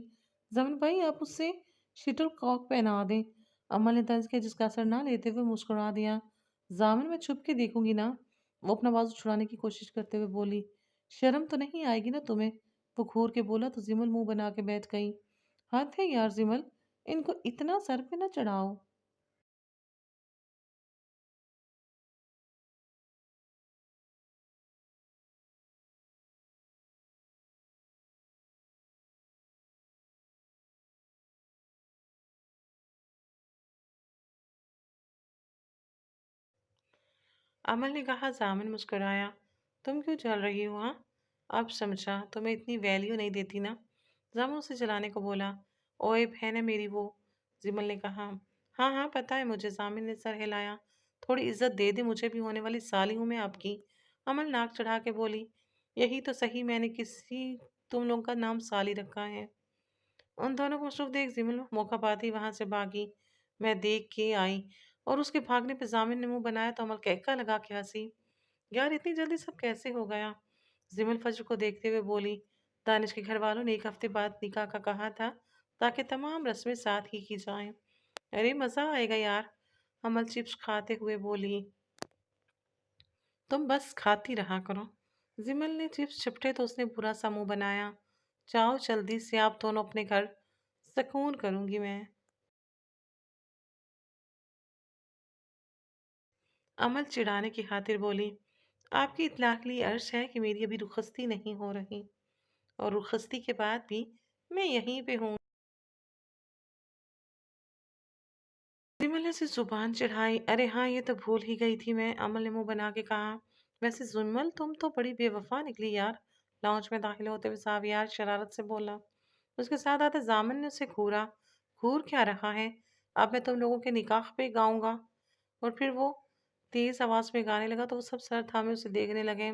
जामिन भाई आप उससे शिटल कॉक पहना दें, अमल ने तंज किया जिसका असर ना लेते हुए मुस्कुरा दिया। जामिन मैं छुप के देखूंगी ना, वो अपना बाजू छुड़ाने की कोशिश करते हुए बोली। शर्म तो नहीं आएगी ना तुम्हें? वो घूर के बोला तो जिमल मुंह बना के बैठ गई। हद है यार जिमल, इनको इतना सर पे ना चढ़ाओ। अमल ने कहा। जामिन मुस्कुराया। तुम क्यों चल रही हो? हाँ, अब समझा, तुम्हें इतनी वैल्यू नहीं देती ना, जामिन उसे जलाने को बोला। ओए बहन है मेरी वो, जिमल ने कहा। हाँ हाँ पता है मुझे, जामिन ने सर हिलाया। थोड़ी इज्जत दे दे, मुझे भी होने वाली साली हूँ मैं आपकी, अमल नाक चढ़ा के बोली। यही तो सही, मैंने किसी तुम लोगों का नाम साली रखा है। उन दोनों को मसरूफ देख जिमिल मौका पाती ही वहां से भागी। मैं देख के आई, और उसके भागने पे जामिन ने मुंह बनाया तो अमल कहका लगा के हंसी। यार इतनी जल्दी सब कैसे हो गया? जिमिल फजर को देखते हुए बोली। दानिश के घर वालों ने 1 हफ्ते बाद निकाह का कहा था, ताकि तमाम रस्में साथ ही की जाएं। अरे मजा आएगा यार, अमल चिप्स खाते हुए बोली। तुम बस खाती रहा करो। जिमल ने चिप्स चपटे तो उसने बुरा सा मुंह बनाया। जाओ जल्दी से आप दोनों अपने घर, सुकून करूंगी मैं। अमल चिढ़ाने की खातिर बोली। आपकी इत्तला के लिए अर्ज है कि मेरी अभी रुखसती नहीं हो रही, और रुखसती के बाद भी मैं यहीं पे हूँ। विमल ने से जुबान चढ़ाई। अरे हाँ, ये तो भूल ही गई थी मैं, अमल ने मुंह बना के कहा। वैसे जुम्मल तुम तो बड़ी बेवफा निकली यार, लॉन्च में दाखिल होते हुए सावियार शरारत से बोला। उसके साथ आते जामिन ने उसे घूरा। घूर क्या रहा है? अब मैं तुम लोगों के निकाह पे गाऊंगा। और फिर वो तेज आवाज में गाने लगा तो वो सब सर थामे उसे देखने लगे।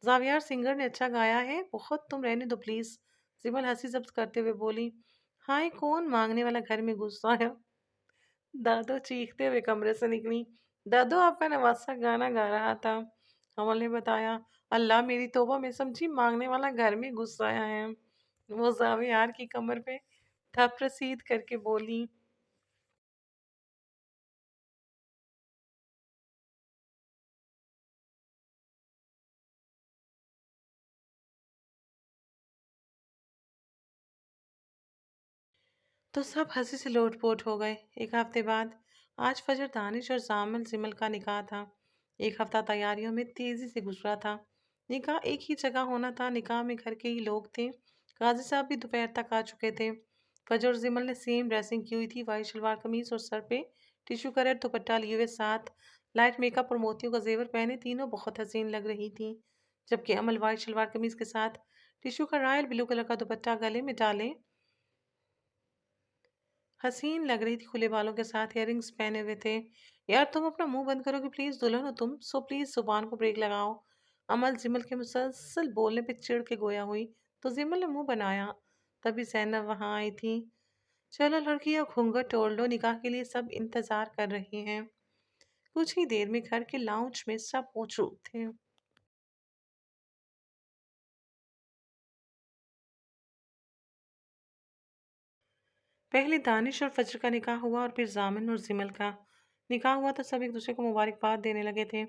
जावियार सिंगर ने अच्छा गाया है बहुत, तुम रहने दो प्लीज, सिमल हंसी जब्त करते हुए बोली। हाय, कौन मांगने वाला घर में घुस आया? दादू चीखते हुए कमरे से निकली। दादू आपका नवासा गाना गा रहा था। अमल ने बताया। अल्लाह मेरी तौबा में समझी मांगने वाला घर में घुस आया है। वो जावियार की कमर पे थप रसीद करके बोली। तो सब हंसी से लोटपोट हो गए। एक हफ्ते बाद आज फजर दानिश और जामिल जिमल का निकाह था। एक हफ्ता तैयारियों में तेजी से गुजरा था। निकाह एक ही जगह होना था। निकाह में घर के ही लोग थे। काजी साहब भी दोपहर तक आ चुके थे। फजर और जिमल ने सेम ड्रेसिंग की हुई थी, वाइट शलवार कमीज और सर पे टिश्यू कलर दुपट्टा लिए हुए, साथ लाइट मेकअप और मोतियों का जेवर पहने तीनों बहुत हसीन लग रही थी। जबकि अमल वाइट शलवार कमीज के साथ टिश्यू का रॉयल ब्लू कलर का दुपट्टा गले में डाले हसीन लग रही थी, खुले बालों के साथ इयररिंग्स पहने हुए थे। यार तुम अपना मुंह बंद करोगे प्लीज, दुल्हन हो तुम, सो प्लीज जुबान को ब्रेक लगाओ। अमल जिमल के मुसलसल बोलने पे चिढ़ के गोया हुई तो जिमल ने मुंह बनाया। तभी जैनब वहां आई थी। चलो लड़कियों, घूंघट ओढ़ लो, निकाह के लिए सब इंतजार कर रहे हैं। कुछ ही देर में घर के लाउंज में सब मौजूद थे। पहले दानिश और फजर का निकाह हुआ और फिर जामिन और जिमल का निकाह हुआ तो सब एक दूसरे को मुबारकबाद देने लगे थे।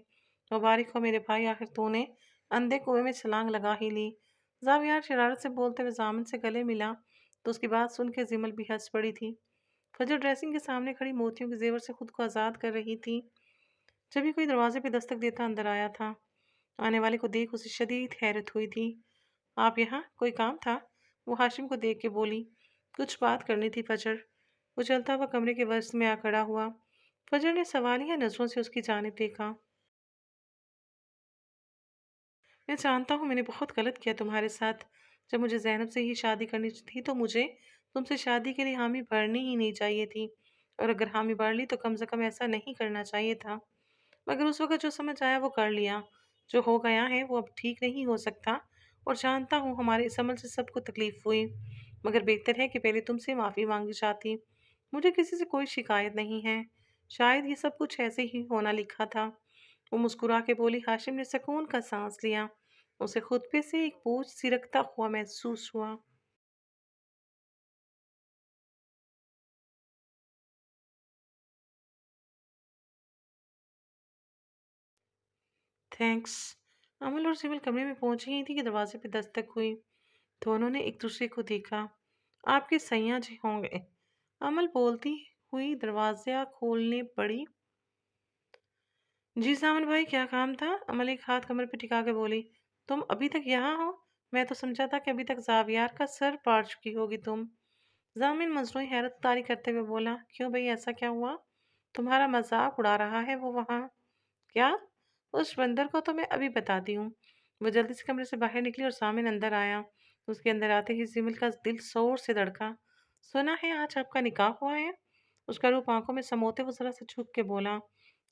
मुबारक हो मेरे भाई, आखिर तूने अंधे कुएं में छलांग लगा ही ली। जावियार शरारत से बोलते हुए जामिन से गले मिला तो उसकी बात सुन के जिमल भी हंस पड़ी थी। फजर ड्रेसिंग के सामने खड़ी मोतियों के जेवर से खुद को आज़ाद कर रही थी। जब कोई दरवाजे पे दस्तक देता अंदर आया था। आने वाले को देख उसे शदीद हैरत हुई थी। आप यहाँ, कोई काम था? वो हाशिम को देख के बोली। कुछ बात करनी थी फजर। वो चलता हुआ कमरे के वस्त में आ खड़ा हुआ। फजर ने सवालिया नजरों से उसकी जानिब देखा। मैं जानता हूँ मैंने बहुत गलत किया तुम्हारे साथ। जब मुझे जैनब से ही शादी करनी थी तो मुझे तुमसे शादी के लिए हामी भरनी ही नहीं चाहिए थी। और अगर हामी भर ली तो कम से कम ऐसा नहीं करना चाहिए था। मगर उस वक्त जो समझ आया वो कर लिया। जो हो गया है वो अब ठीक नहीं हो सकता। और जानता हूँ हमारे इस अमल से सबको तकलीफ हुई। मगर बेहतर है कि पहले तुमसे माफ़ी मांगी जाती। मुझे किसी से कोई शिकायत नहीं है। शायद ये सब कुछ ऐसे ही होना लिखा था। वो मुस्कुरा के बोली। हाशिम ने सुकून का सांस लिया। उसे खुद पे से एक बोझ सिरकता हुआ महसूस हुआ। थैंक्स। अमल और सिमल कमरे में पहुंची ही थी कि दरवाजे पे दस्तक हुई। दोनों ने एक दूसरे को देखा। आपके सैया जी होंगे, अमल बोलती हुई दरवाजा खोलने पड़ी। जी सावन भाई, क्या काम था? अमल एक हाथ कमर पे टिका के बोली। तुम अभी तक यहाँ हो? मैं तो समझा था कि अभी तक जावियार का सर पाड़ चुकी होगी तुम। जामिन मजनूई हैरत तारी करते हुए बोला। क्यों भाई, ऐसा क्या हुआ? तुम्हारा मजाक उड़ा रहा है वो वहाँ। क्या? उस बंदर को तो मैं अभी बताती हूँ। वो जल्दी से कमरे से बाहर निकली और सामिन अंदर आया। उसके अंदर आते ही जिमिल का दिल जोर से धड़का। सुना है आज आपका निकाह हुआ है? उसका रूप आंखों में समोते वो जरा सा झुक के बोला।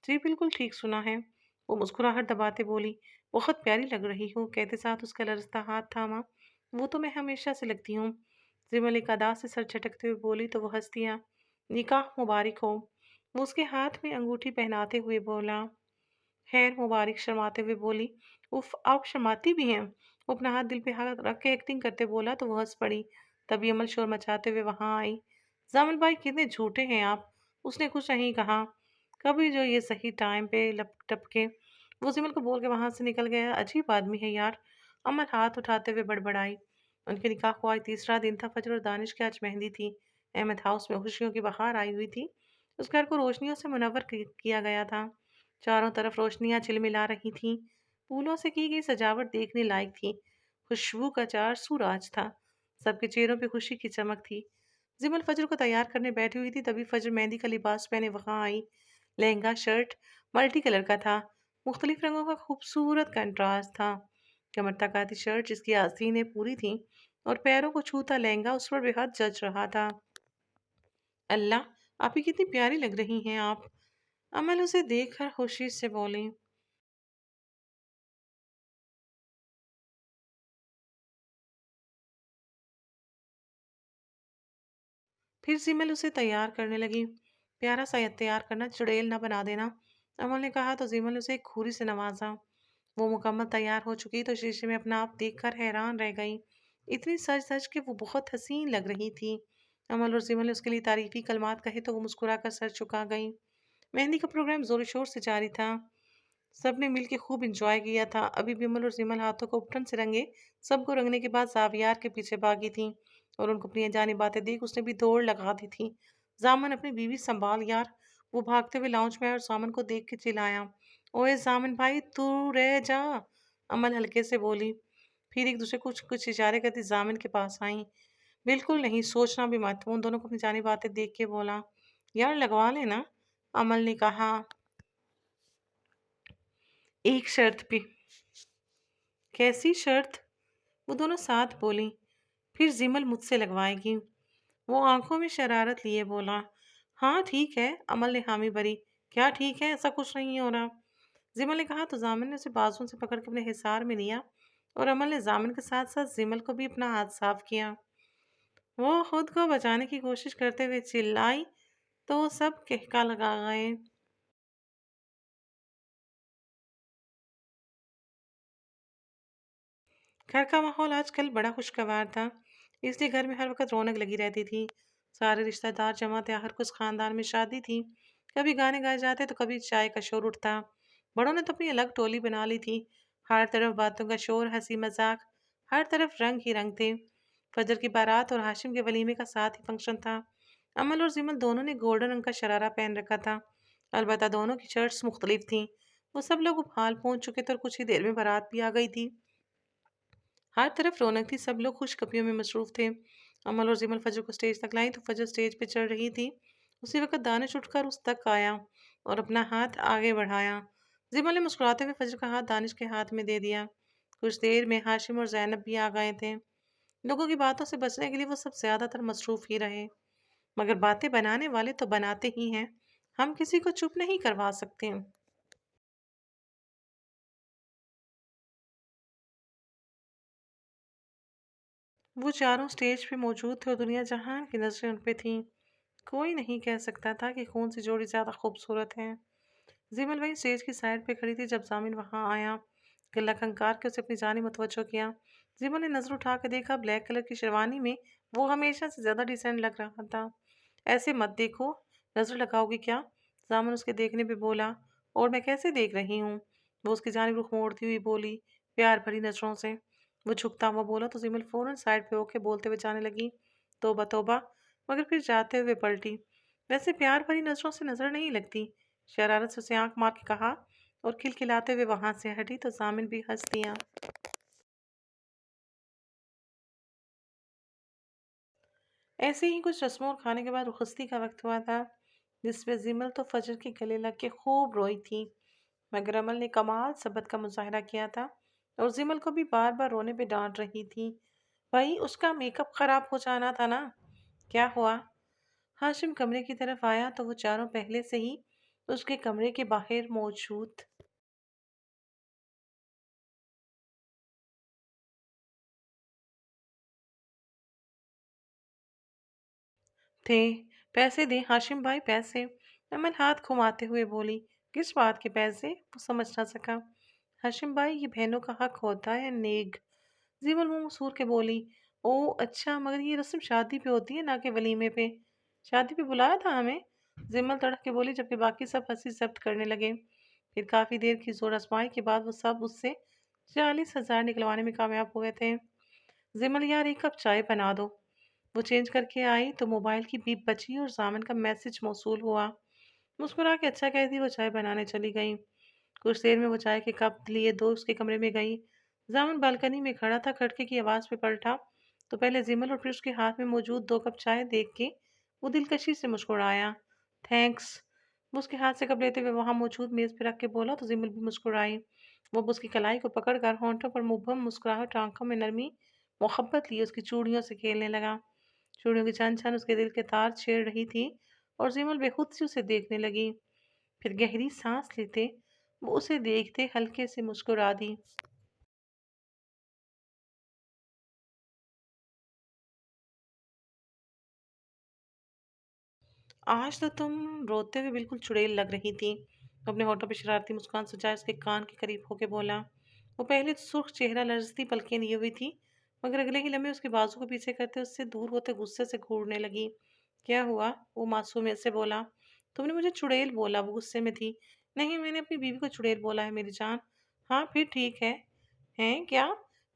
जी बिल्कुल ठीक सुना है। वो मुस्कुराहट दबाते बोली। बहुत प्यारी लग रही हो, कहते साथ उसका लरजता हाथ थामा। वो तो मैं हमेशा से लगती हूँ। जिमल एक अदा से सर झटकते हुए बोली तो वो हंस दिया। निकाह मुबारक हो। वो उसके हाथ में अंगूठी पहनाते हुए बोला। खैर मुबारक, शर्माते हुए बोली। उफ, आप शर्माती भी हैं। वो अपना हाथ दिल पे हाथ रख के एक्टिंग करते बोला तो वो हंस पड़ी। तभी अमल शोर मचाते हुए वहां आई। जामिल भाई, कितने झूठे हैं आप। उसने कुछ नहीं कहा। कभी जो ये सही टाइम पे लप टपके वो सिमल को बोल के वहां से निकल गया। अजीब आदमी है यार। अमल हाथ उठाते हुए बड़बड़ाई। उनके निकाह को आज तीसरा दिन था। फजर और दानिश की आज मेहंदी थी। अहमद हाउस में खुशियों की बहार आई हुई थी। उस घर को रोशनियों से मुनव्वर किया गया था। चारों तरफ रोशनियां झिलमिला रही थीं। फूलों से की गई सजावट देखने लायक थी। खुशबू का चार सुराज था। सबके चेहरों पे खुशी की चमक थी। जिमल फजर को तैयार करने बैठी हुई थी तभी फजर मेहंदी का लिबास पहने वहां आई। लहंगा शर्ट मल्टी कलर का था। मुख्तलिफ रंगों का खूबसूरत कंट्रास्ट था। कमर तक आती शर्ट जिसकी आस्तीनें पूरी थी और पैरों को छूता लहंगा उस पर बेहद जच रहा था। अल्लाह, आप ही कितनी प्यारी लग रही हैं आप। अमल उसे देखकर खुशी से बोली। پھر سیمل اسے تیار کرنے لگی۔ پیارا سا تیار کرنا، چڑیل نہ بنا دینا، امل نے کہا تو سیمل نے اسے ایک کھوری سے نوازا۔ وہ مکمل تیار ہو چکی تو شیشے میں اپنا آپ دیکھ کر حیران رہ گئی۔ اتنی سج سج کہ وہ بہت حسین لگ رہی تھی۔ امل اور سیمل نے اس کے لیے تعریفی کلمات کہے تو وہ مسکرا کر سر چکا گئی۔ مہندی کا پروگرام زور و شور سے جاری تھا۔ سب نے مل کے خوب انجوائے کیا تھا۔ ابھی بھی امل اور سیمل ہاتھوں کو اپٹن سے رنگے، سب کو رنگنے کے بعد زاویار کے پیچھے بھاگی تھی اور ان کو اپنی انجانی باتیں دیکھ اس نے بھی دوڑ لگا دی تھی۔ زامن اپنی بیوی سنبھال یار، وہ بھاگتے ہوئے لاؤنج میں آیا اور زامن کو دیکھ کے چلایا۔ اوئے زامن بھائی تو رہ جا، امل ہلکے سے بولی۔ پھر ایک دوسرے کو کچھ اشارے کرتی زامن کے پاس آئیں۔ بالکل نہیں، سوچنا بھی مت، وہ ان دونوں کو اپنی جانی باتیں دیکھ کے بولا۔ یار لگوا لینا، امل نے کہا۔ ایک شرط پہ۔ کیسی شرط؟ وہ دونوں ساتھ بولی۔ پھر زیمل مجھ سے لگوائے گی، وہ آنکھوں میں شرارت لیے بولا۔ ہاں ٹھیک ہے، امل نے حامی بھری۔ کیا ٹھیک ہے؟ ایسا کچھ نہیں ہو رہا، زیمل نے کہا تو زامن نے اسے بازوؤں سے پکڑ کے اپنے حصار میں لیا اور امل نے زامن کے ساتھ ساتھ زیمل کو بھی اپنا ہاتھ صاف کیا۔ وہ خود کو بچانے کی کوشش کرتے ہوئے چلائی تو سب کہکا لگا گئے۔ گھر کا ماحول آج کل بڑا خوشگوار تھا، اس لیے گھر میں ہر وقت رونق لگی رہتی تھی۔ سارے رشتہ دار جمع تھے، ہر کس خاندان میں شادی تھی، کبھی گانے گائے جاتے تو کبھی چائے کا شور اٹھتا۔ بڑوں نے تو اپنی الگ ٹولی بنا لی تھی، ہر طرف باتوں کا شور، ہنسی مذاق، ہر طرف رنگ ہی رنگ تھے۔ فجر کی بارات اور ہاشم کے ولیمے کا ساتھ ہی فنکشن تھا۔ امل اور زیمل دونوں نے گولڈن رنگ کا شرارہ پہن رکھا تھا، البتہ دونوں کی شرٹس مختلف تھیں۔ وہ سب لوگ ابحال پہنچ چکے تھے اور کچھ ہی دیر میں بارات بھی آ گئی تھی۔ ہر طرف رونق تھی، سب لوگ خوش کپیوں میں مصروف تھے۔ امل اور زیمل فجر کو سٹیج تک لائیں تو فجر سٹیج پہ چڑھ رہی تھی۔ اسی وقت دانش اٹھ کر اس تک آیا اور اپنا ہاتھ آگے بڑھایا۔ زیمل نے مسکراتے ہوئے فجر کا ہاتھ دانش کے ہاتھ میں دے دیا۔ کچھ دیر میں ہاشم اور زینب بھی آ گئے تھے۔ لوگوں کی باتوں سے بچنے کے لیے وہ سب زیادہ تر مصروف ہی رہے، مگر باتیں بنانے والے تو بناتے ہی ہیں، ہم کسی کو چپ نہیں کروا سکتے۔ وہ چاروں سٹیج پہ موجود تھے اور دنیا جہان کی نظریں ان پہ تھیں۔ کوئی نہیں کہہ سکتا تھا کہ کون سی جوڑی زیادہ خوبصورت ہے۔ زیمل وہیں سٹیج کی سائڈ پہ کھڑی تھی جب زامن وہاں آیا، گلا کھنکار کے اسے اپنی جانب متوجہ کیا۔ زیمل نے نظر اٹھا کے دیکھا، بلیک کلر کی شیروانی میں وہ ہمیشہ سے زیادہ ڈیسنٹ لگ رہا تھا۔ ایسے مت دیکھو، نظر لگاؤ گی کیا؟ زامن اس کے دیکھنے پہ بولا۔ اور میں کیسے دیکھ رہی ہوں؟ وہ اس کی جانب رخ موڑتی ہوئی بولی، پیار بھری نظروں سے۔ وہ جھکتا ہوا بولا تو زیمل فوراً سائڈ پہ ہو کے بولتے ہوئے جانے لگی، توبہ توبہ، مگر پھر جاتے ہوئے پلٹی۔ ویسے پیار بھری نظروں سے نظر نہیں لگتی، شرارت سے اسے آنکھ مار کے کہا اور کھلکھلاتے ہوئے وہاں سے ہٹی تو زامن بھی ہنس دیا۔ ایسے ہی کچھ رسموں اور کھانے کے بعد رخصتی کا وقت ہوا تھا، جس پہ زیمل تو فجر کے گلے لگ کے خوب روئی تھی، مگر امل نے کمال صبر کا مظاہرہ کیا تھا اور زیمل کو بھی بار بار رونے پہ ڈانٹ رہی تھی۔ بھائی اس کا میک اپ خراب ہو جانا تھا نا۔ کیا ہوا؟ ہاشم کمرے کی طرف آیا تو وہ چاروں پہلے سے ہی اس کے کمرے کے باہر موجود تھے۔ پیسے دیں ہاشم بھائی، پیسے، امن ہاتھ گھماتے ہوئے بولی۔ کس بات کے پیسے؟ وہ سمجھ نہ سکا۔ ہاشم بھائی یہ بہنوں کا حق ہوتا ہے نیگ، زیمل منہ مسور کے بولی۔ او اچھا، مگر یہ رسم شادی پہ ہوتی ہے نہ کہ ولیمے پہ، شادی پہ بلایا تھا ہمیں، زیمل تڑپ کے بولی، جبکہ باقی سب ہنسی ضبط کرنے لگے۔ پھر کافی دیر کی زور آزمائی کے بعد وہ سب اس سے 40,000 نکلوانے میں کامیاب ہوئے تھے۔ زیمل یار ایک کپ چائے بنا دو۔ وہ چینج کر کے آئی تو موبائل کی بیپ بچی اور زامن کا میسج موصول ہوا۔ مسکرا کے اچھا کہتی وہ چائے بنانے چلی گئی۔ کچھ دیر میں وہ چائے کے کپ لیے اس کے کمرے میں گئی۔ زامن بالکنی میں کھڑا تھا، کھڑکے کی آواز پہ پلٹا تو پہلے زیمل اور پھر اس کے ہاتھ میں موجود 2 کپ چائے دیکھ کے وہ دلکشی سے مسکرایا۔ تھینکس، وہ اس کے ہاتھ سے کپ لیتے ہوئے وہاں موجود میز پہ رکھ کے بولا تو زیمل بھی مسکرائی۔ وہ اس کی کلائی کو پکڑ کر ہونٹوں پر مبہم مسکراہٹ، آنکھوں میں نرمی، محبت لیے اس کی چوڑیوں سے کھیلنے لگا۔ چوڑیوں کی چھن چھن اس کے دل کے تار چھیڑ رہی تھی اور زیمل بے خود سے اسے دیکھنے لگی۔ پھر گہری سانس لیتے وہ اسے دیکھتے ہلکے سے مسکرا دی۔ آج تو تم روتے ہوئے بالکل چڑیل لگ رہی تھی۔ اپنے ہونٹوں پہ شرارتی مسکان سجائے اس کے کان کے قریب ہو کے بولا۔ وہ پہلے تو سرخ چہرہ لرزتی پلکیں لیے ہوئی تھی، مگر اگلے ہی لمحے اس کے بازو کو پیچھے کرتے اس سے دور ہوتے غصے سے گھورنے لگی۔ کیا ہوا؟ وہ معصومیت سے بولا۔ تم نے مجھے چڑیل بولا، وہ غصے میں تھی۔ نہیں، میں نے اپنی بیوی کو چڑیل بولا ہے میری جان۔ ہاں پھر ٹھیک ہے۔ ہیں کیا؟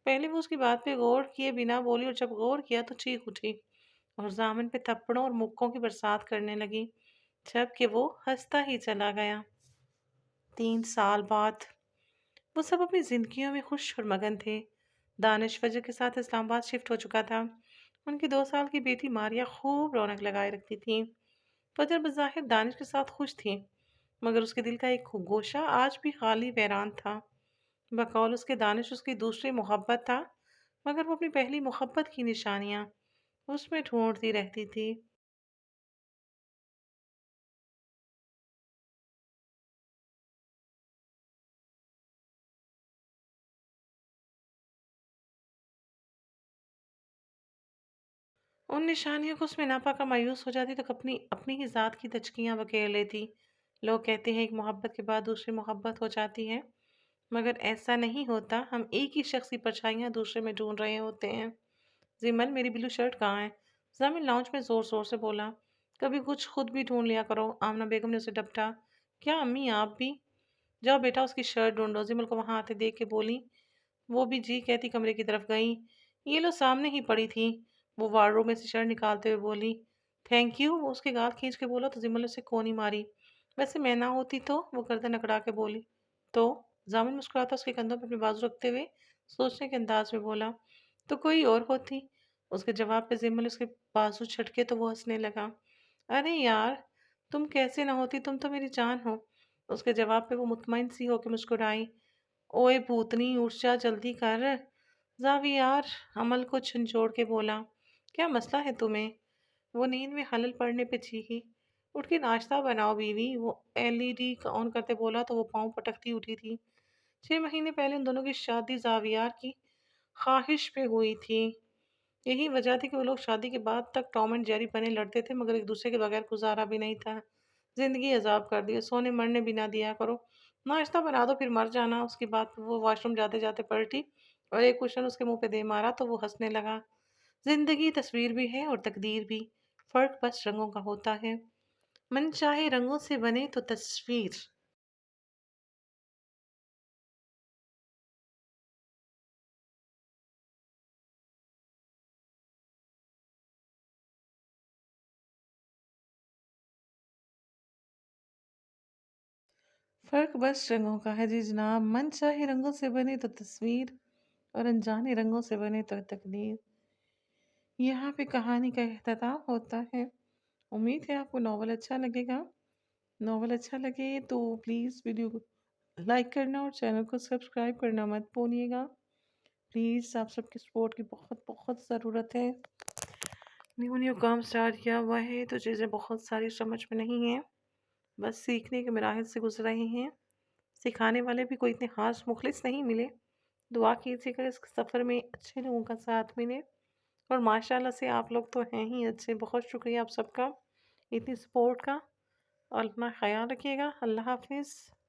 پہلے وہ اس کی بات پہ غور کیے بنا بولی، اور جب غور کیا تو چیخ اٹھی اور دامن پہ تھپڑوں اور مکوں کی برسات کرنے لگی، جب کہ وہ ہنستا ہی چلا گیا۔ 3 سال بعد وہ سب اپنی زندگیوں میں خوش اور مگن تھے۔ دانش فجر کے ساتھ اسلام آباد شفٹ ہو چکا تھا۔ ان کی 2 سال کی بیٹی ماریا خوب رونق لگائے رکھتی تھی۔ فجر بظاہر دانش کے ساتھ خوش تھی، مگر اس کے دل کا ایک گوشہ آج بھی خالی ویران تھا۔ بقول اس کے دانش اس کی دوسری محبت تھا، مگر وہ اپنی پہلی محبت کی نشانیاں اس میں ڈھونڈتی رہتی تھی۔ ان نشانیوں کو اس میں نہ پا کر مایوس ہو جاتی تو اپنی ہی ذات کی دچکیاں بکیر لیتی۔ لوگ کہتے ہیں ایک محبت کے بعد دوسری محبت ہو جاتی ہے، مگر ایسا نہیں ہوتا۔ ہم ایک ہی شخص کی پرچھائیاں دوسرے میں ڈھونڈ رہے ہوتے ہیں۔ زمل، میری بلو شرٹ کہاں ہے؟ زامن لاؤنج میں زور زور سے بولا۔ کبھی کچھ خود بھی ڈھونڈ لیا کرو، آمنہ بیگم نے اسے ڈپٹا۔ کیا امی آپ بھی؟ جاؤ بیٹا اس کی شرٹ ڈھونڈو، زمل کو وہاں آتے دیکھ کے بولی۔ وہ بھی جی کہتی کمرے کی طرف گئیں۔ یہ لو سامنے ہی پڑی تھی، وہ وارڈروب میں سے شرٹ نکالتے ہوئے بولی۔ تھینک یو، وہ اس کے گال کھینچ کے بولا تو زمل نے اسے کونی ماری۔ ویسے میں نہ ہوتی تو، وہ گردن اکڑا کے بولی۔ تو زامن مسکراتا اس کے کندھوں پہ اپنے بازو رکھتے ہوئے سوچنے کے انداز میں بولا۔ تو کوئی اور ہوتی۔ اس کے جواب پہ زمل اس کے بازو چھٹکے تو وہ ہنسنے لگا۔ ارے یار، تم کیسے نہ ہوتی، تم تو میری جان ہو۔ اس کے جواب پہ وہ مطمئن سی ہو کے مسکرائی۔ اوئے بھوتنی، اٹھ جا جلدی کر۔ زاویار عمل کو جھنجھوڑ کے بولا۔ کیا مسئلہ ہے تمہیں؟ وہ نیند میں خلل پڑنے پہ چیخی۔ اٹھ کے ناشتہ بناؤ بیوی، وہ LED آن کرتے بولا تو وہ پاؤں پٹکتی اٹھی تھی۔ 6 مہینے پہلے ان دونوں کی شادی زاویار کی خواہش پہ ہوئی تھی۔ یہی وجہ تھی کہ وہ لوگ شادی کے بعد تک ٹام اینڈ جیری بنے لڑتے تھے، مگر ایک دوسرے کے بغیر گزارا بھی نہیں تھا۔ زندگی عذاب کر دی، سونے مرنے بھی نہ دیا کرو۔ ناشتہ بنا دو پھر مر جانا۔ اس کی بات پہ وہ واش روم جاتے جاتے پلٹی اور ایک کوشچن اس کے منہ پہ دے مارا تو وہ ہنسنے لگا۔ زندگی تصویر بھی ہے اور تقدیر بھی، فرق بس رنگوں کا ہوتا ہے۔ من چاہے رنگوں سے بنے تو تصویر۔ فرق بس رنگوں کا ہے جی جناب، من چاہے رنگوں سے بنے تو تصویر اور انجانے رنگوں سے بنے تو تقدیر۔ یہاں پہ کہانی کا اختتام ہوتا ہے۔ امید ہے آپ کو ناول اچھا لگے گا۔ ناول اچھا لگے تو پلیز ویڈیو کو لائک کرنا اور چینل کو سبسکرائب کرنا مت بھولیے گا۔ پلیز آپ سب کی سپورٹ کی بہت بہت ضرورت ہے۔ نیو نیو کام سٹارٹ کیا ہوا ہے تو چیزیں بہت ساری سمجھ میں نہیں ہیں، بس سیکھنے کے مراحل سے گزر رہے ہیں۔ سکھانے والے بھی کوئی اتنے خاص مخلص نہیں ملے۔ دعا کیجیے گا اس سفر میں اچھے لوگوں کا ساتھ ملے، اور ماشاءاللہ سے آپ لوگ تو ہیں ہی اچھے۔ بہت شکریہ آپ سب کا اتنی سپورٹ کا، اور اپنا خیال رکھیے گا۔ اللہ حافظ۔